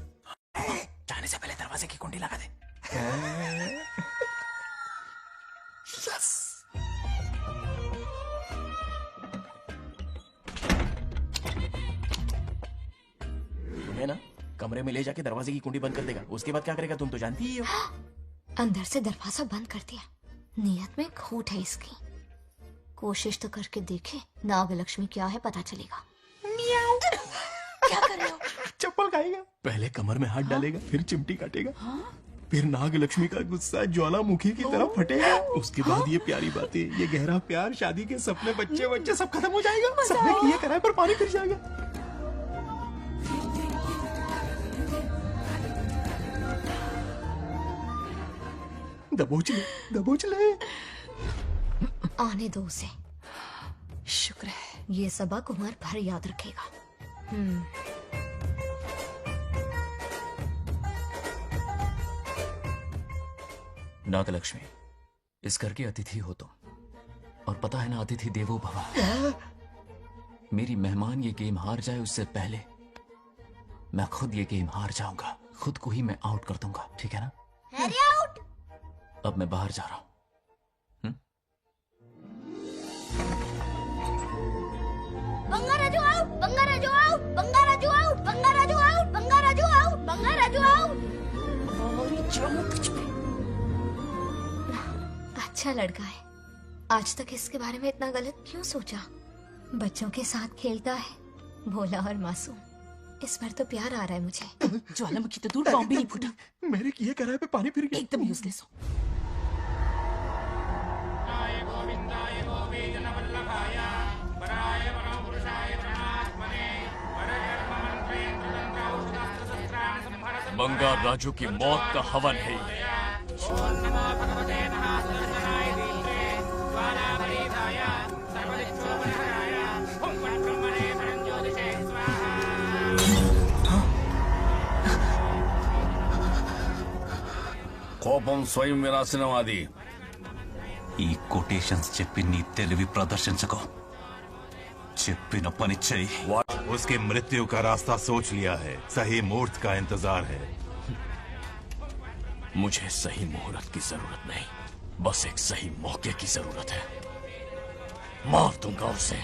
जाने से पहले दरवाजे की कुंडी लगा दे. यस. है ना, कमरे में ले जाके दरवाजे की कुंडी बंद कर देगा. उसके बाद क्या करेगा तुम तो जानती ही हो. अंदर से दरवाजा बंद कर दिया. नियत में खोट है इसकी. कोशिश तो करके देखे, नागलक्ष्मी क्या है पता चलेगा. क्या कर रहे हो? चप्पल खाएगा. पहले कमर में हाथ डालेगा, फिर चिमटी काटेगा, फिर नागलक्ष्मी का गुस्सा ज्वालामुखी की तरह फटेगा. उसके बाद ये प्यारी बातें, ये गहरा प्यार, शादी के सपने, बच्चे बच्चे सब खत्म हो जाएगा. सबने किए कराए पर पानी फिर जाएगा. दबोच ले, दबोच ले. आने दो उसे. शुक्र है, ये सबक उम्र भर याद रखेगा. नागलक्ष्मी, इस घर के अतिथि हो तुम, और पता है ना, अतिथि देवो भव. मेरी मेहमान ये गेम हार जाए उससे पहले मैं खुद ये गेम हार जाऊंगा. खुद को ही मैं आउट कर दूंगा, ठीक है ना? Harry out. अब मैं बाहर जा रहा हूं. Bangaraju out. Bangaraju out. Bangaraju out. Bangaraju out. Bangaraju out. Bangaraju out. अच्छा लड़का है. आज तक इसके बारे में इतना गलत क्यों सोचा? बच्चों के साथ खेलता है, भोला और मासूम. इस पर तो प्यार आ रहा है मुझे. ज्वालामुखी तो दूर, बॉम्ब भी नहीं फूटा. मेरे किए कराए पे पानी फिर गया. एकदम यूजलेस हो. बंगार राजू की मौत का हवन है ये. కోపం స్వయం వినాశనవాది. ఈ కొటేషన్స్ చెప్పి నీ తెలివి ప్రదర్శించకో. చెప్పిన పని చెయ్యి. उसकी मृत्यु का रास्ता सोच लिया है. सही मुहूर्त का इंतजार है. मुझे सही मुहूर्त की जरूरत नहीं, बस एक सही मौके की जरूरत है. मार दूंगा उसे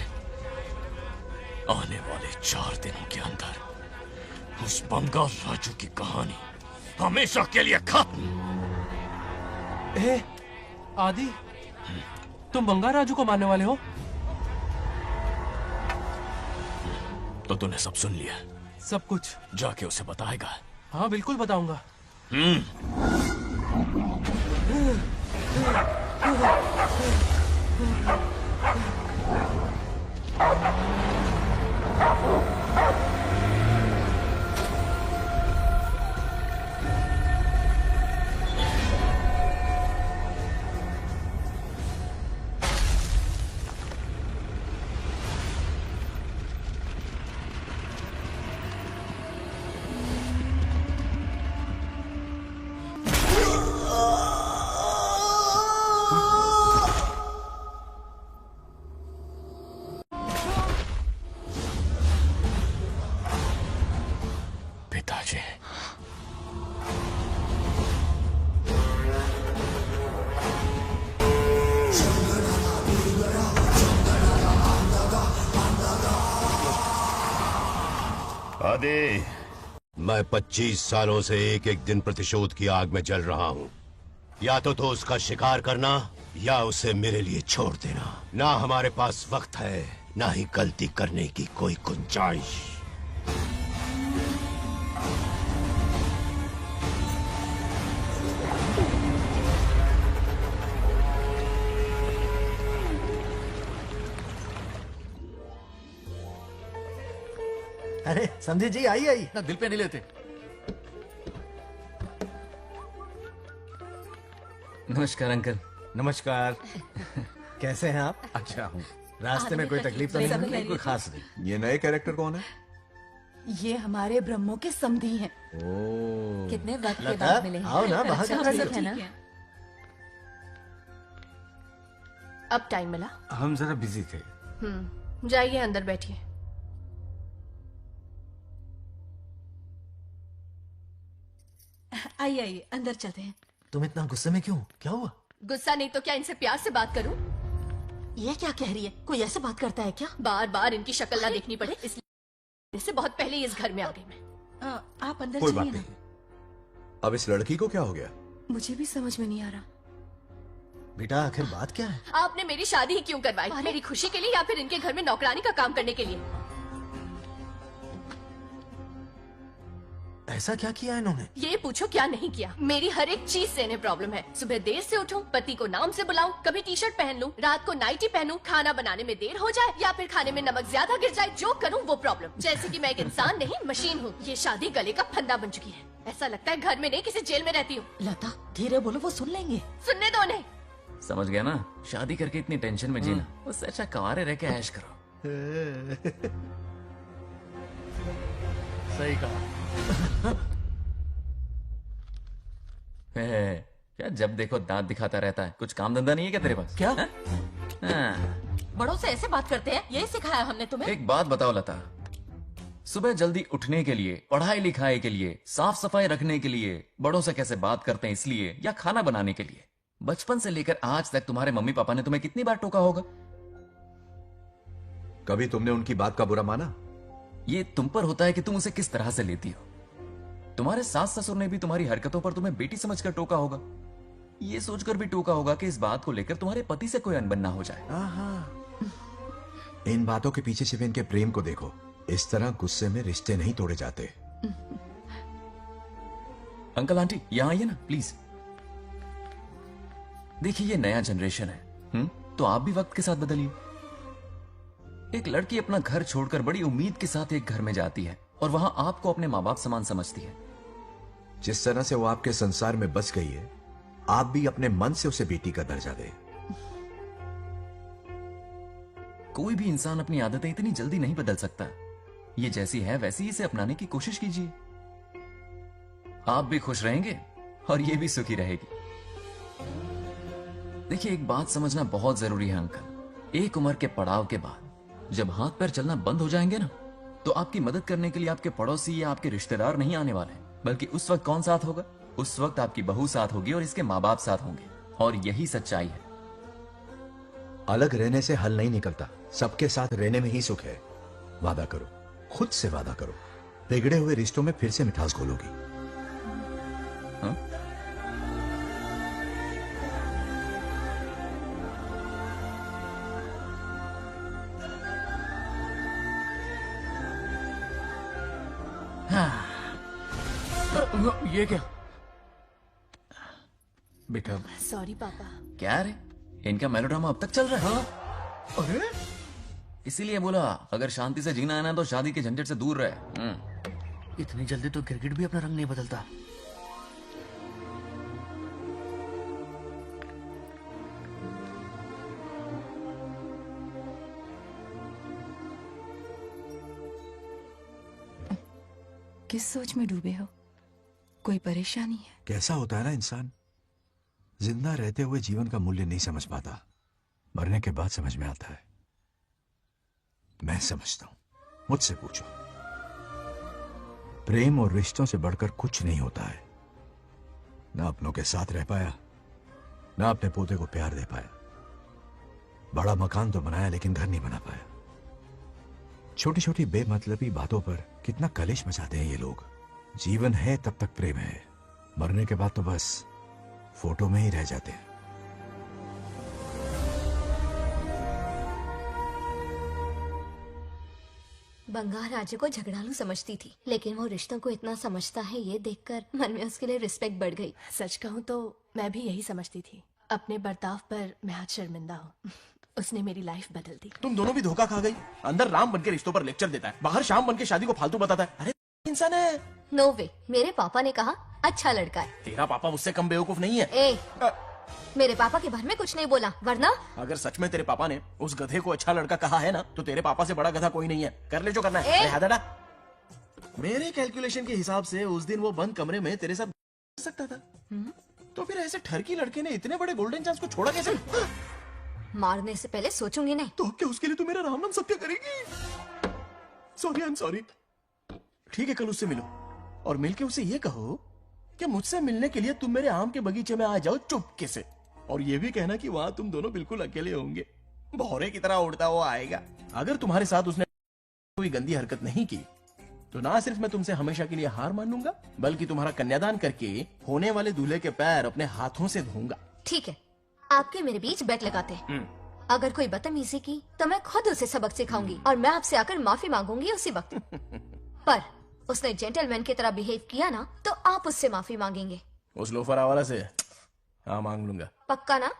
आने वाले 4 दिनों के अंदर. उस बंगाल राजू की कहानी हमेशा के लिए खत्म। ए, आदि, तुम बंगाल राजू को मारने वाले हो? तो तूने सब सुन लिया? सब कुछ। जाके उसे बताएगा? हाँ बिल्कुल बताऊंगा। पिताजी, आदि, मैं 25 सालों से एक एक दिन प्रतिशोध की आग में जल रहा हूँ। या तो उसका शिकार करना या उसे मेरे लिए छोड़ देना। ना हमारे पास वक्त है, ना ही गलती करने की कोई गुंजाइश। अरे समझे जी, आई आई। ना दिल पे नहीं लेते। नमस्कार अंकल। नमस्कार। कैसे हैं आप? अच्छा हूँ। रास्ते में कोई तकलीफ तो सब नहीं? खैरियत। कोई खास नहीं। ये नए कैरेक्टर कौन है? ये हमारे ब्रह्मों के समधी हैं। ओ, कितने वक्त के लता, बाद मिले हैं। आओ ना, बाहर अच्छा, क्या कर सब रही है हो? ना? अब टाइम मिला? हम जरा बिजी थे। जाइए अंदर बैठिए। आइए आइए, अंदर चलते हैं। तुम इतना गुस्से में क्यों? क्या हुआ? गुस्सा नहीं तो क्या इनसे प्यार से बात करूं? ये क्या कह रही है? कोई ऐसे बात करता है क्या? बार बार इनकी शक्ल ना देखनी पड़े इसलिए से बहुत पहले ही इस घर में आ गई मैं। आप अंदर कोई चलिए बात ना। नहीं। अब इस लड़की को क्या हो गया? मुझे भी समझ में नहीं आ रहा। बेटा आखिर बात क्या है? आपने मेरी शादी ही क्यों करवाई? मेरी खुशी के लिए या फिर इनके घर में नौकरानी का काम करने के लिए? ऐसा क्या किया इन्होंने? ये पूछो क्या नहीं किया। मेरी हर एक चीज से इन्हें प्रॉब्लम है। सुबह देर से उठूं, पति को नाम से बुलाऊं, कभी टी शर्ट पहन लूं, रात को नाइटी पहनूं, खाना बनाने में देर हो जाए या फिर खाने में नमक ज्यादा गिर जाए, जो करूं वो प्रॉब्लम। जैसे कि मैं एक इंसान नहीं मशीन हूँ। ये शादी गले का फंदा बन चुकी है। ऐसा लगता है घर में नहीं किसी जेल में रहती हूँ। लता धीरे बोलो, वो सुन लेंगे। सुनने दो उन्हें। समझ गया ना? शादी करके इतनी टेंशन में जीना, उससे अच्छा कंवारे रह के ऐश करो। सही कहा। क्या जब देखो दांत दिखाता रहता है? कुछ काम धंधा नहीं है क्या तेरे पास? क्या? बड़ों से ऐसे बात करते हैं? यही सिखाया हमने तुम्हें? एक बात बताओ लता, सुबह जल्दी उठने के लिए, पढ़ाई लिखाई के लिए, साफ सफाई रखने के लिए बड़ों से कैसे बात करते हैं इसलिए, या खाना बनाने के लिए? बचपन से लेकर आज तक तुम्हारे मम्मी पापा ने तुम्हें कितनी बार टोका होगा? कभी तुमने उनकी बात का बुरा माना? ये तुम पर होता है कि तुम उसे किस तरह से लेती हो। तुम्हारे सास ससुर ने भी तुम्हारी हरकतों पर तुम्हें बेटी समझकर टोका होगा। ये सोचकर भी टोका होगा कि इस बात को लेकर तुम्हारे पति से कोई अनबन ना हो जाए। इन बातों के पीछे सिर्फ इनके प्रेम को देखो। इस तरह गुस्से में रिश्ते नहीं तोड़े जाते। अंकल आंटी यहां आइए ना प्लीज। देखिए ये नया जनरेशन है, तो आप भी वक्त के साथ बदलिए। एक लड़की अपना घर छोड़कर बड़ी उम्मीद के साथ एक घर में जाती है और वहां आपको अपने माँ बाप समान समझती है। जिस तरह से वो आपके संसार में बस गई है, आप भी अपने मन से उसे बेटी का दर्जा दें। कोई भी इंसान अपनी आदतें इतनी जल्दी नहीं बदल सकता। ये जैसी है वैसी इसे अपनाने की कोशिश कीजिए। आप भी खुश रहेंगे और ये भी सुखी रहेगी। देखिए एक बात समझना बहुत जरूरी है अंकल। एक उम्र के पड़ाव के बाद जब हाथ पैर चलना बंद हो जाएंगे ना, तो आपकी मदद करने के लिए आपके पड़ोसी या आपके रिश्तेदार नहीं आने वाले, बल्कि उस वक्त कौन साथ होगा? उस वक्त आपकी बहू साथ होगी और इसके माँ बाप साथ होंगे। और यही सच्चाई है। अलग रहने से हल नहीं निकलता, सबके साथ रहने में ही सुख है। वादा करो, खुद से वादा करो बिगड़े हुए रिश्तों में फिर से मिठास घोलोगी। हाँ? ये क्या बेटा? सॉरी पापा। क्या रे, इनका मेलोड्रामा अब तक चल रहा है? अरे इसीलिए बोला अगर शांति से जीना है ना तो शादी के झंझट से दूर रहे। इतनी जल्दी तो क्रिकेट भी अपना रंग नहीं बदलता। किस सोच में डूबे हो? कोई परेशानी है? कैसा होता है ना इंसान, जिंदा रहते हुए जीवन का मूल्य नहीं समझ पाता, मरने के बाद समझ में आता है। मैं समझता हूं, मुझसे पूछो। प्रेम और रिश्तों से बढ़कर कुछ नहीं होता है। ना अपनों के साथ रह पाया, ना अपने पोते को प्यार दे पाया। बड़ा मकान तो बनाया लेकिन घर नहीं बना पाया। छोटी छोटी बेमतलबी बातों पर कितना कलेश मचाते हैं ये लोग। जीवन है तब तक प्रेम है, मरने के बाद तो बस फोटो में ही रह जाते हैं। बंगार राजू को झगड़ालू समझती थी, लेकिन वो रिश्तों को इतना समझता है ये देखकर मन में उसके लिए रिस्पेक्ट बढ़ गई। सच कहूँ तो मैं भी यही समझती थी। अपने बर्ताव पर मैं आज शर्मिंदा हूँ। उसने मेरी लाइफ बदल दी। तुम दोनों भी धोखा खा गई। अंदर राम बन के रिश्तों पर लेक्चर देता है, बाहर शाम बन के शादी को फालतू बताता है। अरे इंसान है। नो वे, मेरे पापा ने कहा अच्छा लड़का है। तेरा पापा मुझसे कम बेवकूफ नहीं है। मेरे पापा के बारे में कुछ नहीं बोला, वरना अगर सच में तेरे पापा ने उस गधे को अच्छा लड़का कहा है ना, तो तेरे पापा से बड़ा गधा कोई नहीं है। कर ले जो करना है। हादाड़ा। मेरे कैलकुलेशन के हिसाब से उस दिन वो बंद कमरे में तेरे साथ सकता था। तो फिर ऐसे ठरकी लड़के ने इतने बड़े गोल्डन चांस को छोड़ा कैसे? मारने से पहले सोचूंगी नहीं। तो क्या उसके लिए तू मेरा राम नाम सत्य करेगी? Sorry, I am sorry. ठीक है, कल उससे मिलो और मिलके उसे ये कहो कि मुझसे मिलने के लिए तुम मेरे आम के बगीचे में आ जाओ चुपके से। और ये भी कहना कि वहां तुम दोनों बिल्कुल अकेले होंगे। भौरे की तरह उड़ता हुआ आएगा। अगर तुम्हारे साथ उसने कोई गंदी हरकत नहीं की तो ना सिर्फ मैं तुमसे हमेशा के लिए हार मान लूंगा, बल्कि तुम्हारा कन्यादान करके होने वाले दूल्हे के पैर अपने हाथों से धोऊंगा। ठीक है, आपके मेरे बीच बेट लगाते हैं। अगर कोई बदतमीजी की तो मैं खुद उसे सबक सिखाऊंगी और मैं आपसे आकर माफी मांगूंगी उसी वक्त। पर उसने जेंटलमैन की तरह बिहेव किया ना, तो आप उससे माफी मांगेंगे। उस लोफर आवारा से हाँ मांग लूंगा। पक्का ना?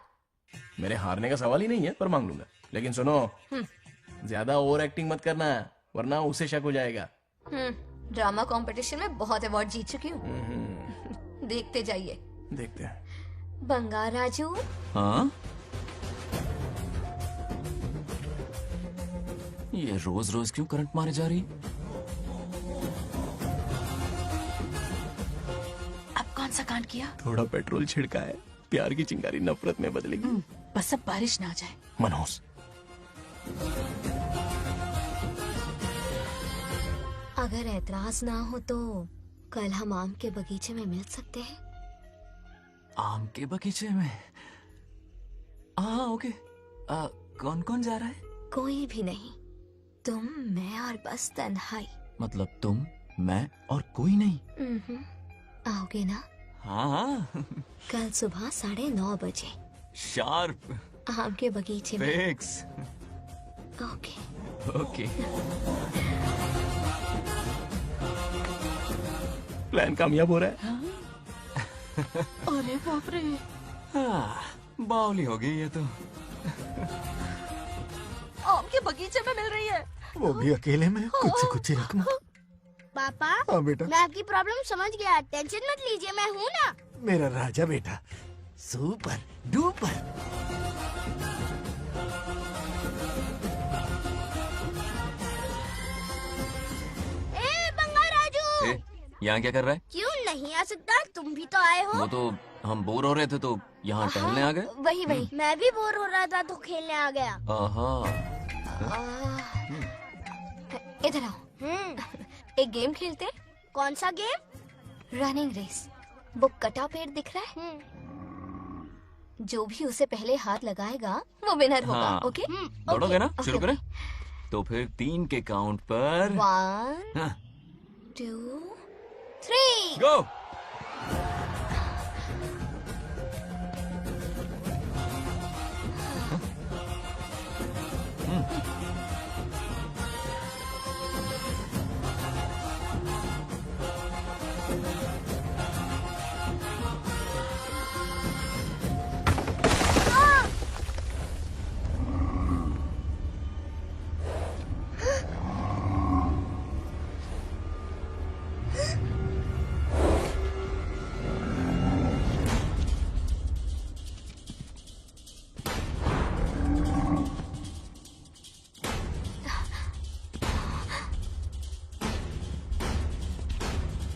मेरे हारने का सवाल ही नहीं है, पर मांग लूंगा। लेकिन सुनो, ज्यादा ओवर एक्टिंग मत करना, वरना उसे शक हो जाएगा। ड्रामा कंपटीशन में बहुत अवार्ड जीत चुकी हूँ। देखते जाइए। देखते हैं। बंगार राजू। हाँ? ये रोज रोज क्यों करंट मारे जा रही? अब कौन सा कांड किया? थोड़ा पेट्रोल छिड़का है। प्यार की चिंगारी नफरत में बदलेगी। बस अब बारिश ना आ जाए। मनोज, अगर ऐतराज ना हो तो कल हम आम के बगीचे में मिल सकते हैं। आम के बगीचे में? हाँ ओके। कौन कौन जा रहा है? कोई भी नहीं, तुम, मैं और बस तन्हाई। मतलब तुम, मैं और कोई नहीं? आओगे ना? हाँ हाँ। कल सुबह 9:30 बजे शार्प। आम के बगीचे में। फिक्स। Okay okay. प्लान कामयाब हो रहा है। अरे बाप रे। बावली हो गई ये तो। आम के बगीचे में मिल रही है। वो भी अकेले में, कुछ से कुछ ही रखना। पापा, हाँ बेटा। मैं आपकी प्रॉब्लम समझ गया, टेंशन मत लीजिए, मैं हूँ ना। मेरा राजा बेटा, सुपर डुपर। बंगार राजू, यहाँ क्या कर रहा है? क्यों नहीं आ सकता? तुम भी तो आए हो। वो तो हम बोर हो रहे थे तो यहाँ टहलने आ गए। वही मैं भी बोर हो रहा था तो खेलने आ गया। इधर आओ। एक गेम खेलते। कौन सा गेम? Running race. वो कटा पेड़ दिख रहा है? जो भी उसे पहले हाथ लगाएगा वो विनर होगा। हाँ। ओके? दौड़ोगे ना? शुरू करें? तो फिर 3 के काउंट पर 1 2, 3. गो।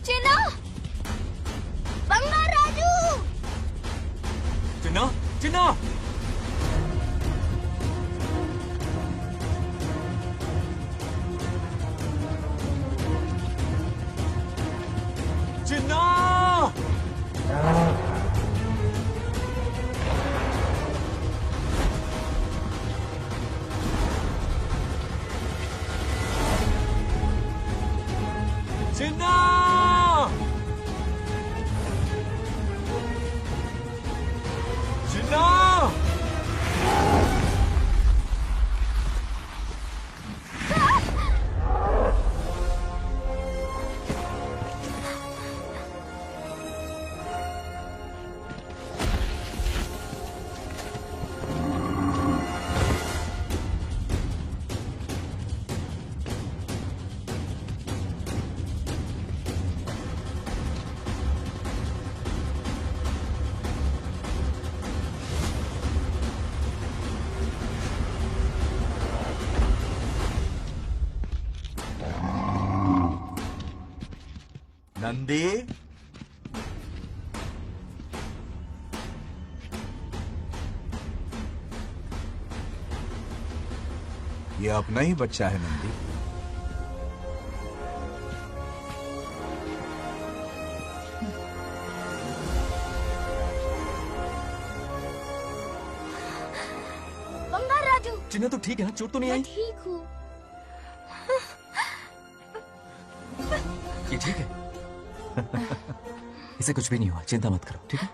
चिन्ना, बंगा राजू, चिन्ना, चिन्ना। चिन्ना। चिन्ना। चिन्ना। नंदी, ये अपना ही बच्चा है नंदी। बंगा राजू। चिन्ना तो ठीक है ना? चोट तो नहीं आई? ठीक हूँ। ये ठीक है। इसे कुछ भी नहीं हुआ, चिंता मत करो, ठीक है?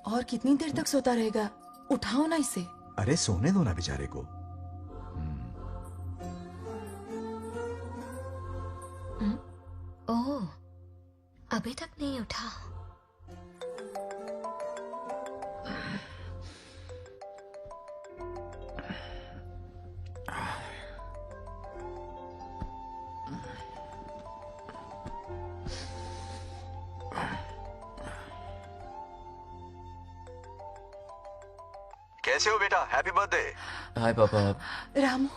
और कितनी देर तक सोता रहेगा? उठाओ ना इसे। अरे सोने दो ना बेचारे को। ओह, अभी तक नहीं उठा। कैसे हो बेटा? Happy birthday. हाय पापा। रामू,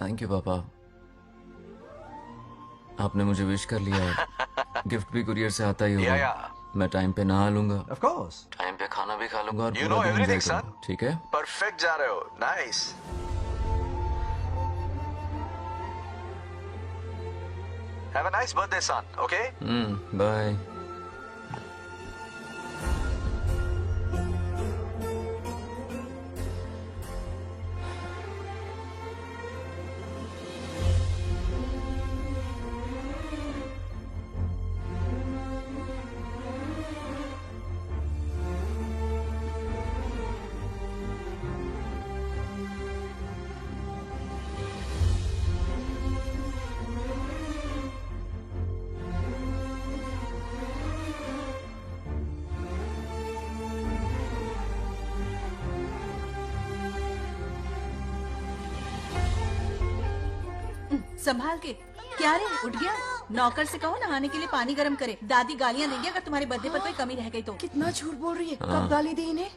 थैंक यू पापा, आपने मुझे विश कर लिया। गिफ्ट भी कुरियर से आता ही होगा। मैं टाइम पे नहा लूंगा, ऑफ कोर्स। टाइम पे खाना भी खा लूंगा और You पूरा know दिन everything, enjoy करूंगा, ठीक है? परफेक्ट जा रहे हो। Nice. Have a nice birthday son, okay? Bye. संभाल के। क्या रे, उठ गया? नौकर से कहो नहाने के लिए पानी गर्म करे। दादी गालियाँ देंगे अगर तुम्हारे बर्थडे पर कोई कमी रह गई तो। कितना झूठ बोल रही है। हाँ। कब गाली दी इन्हें?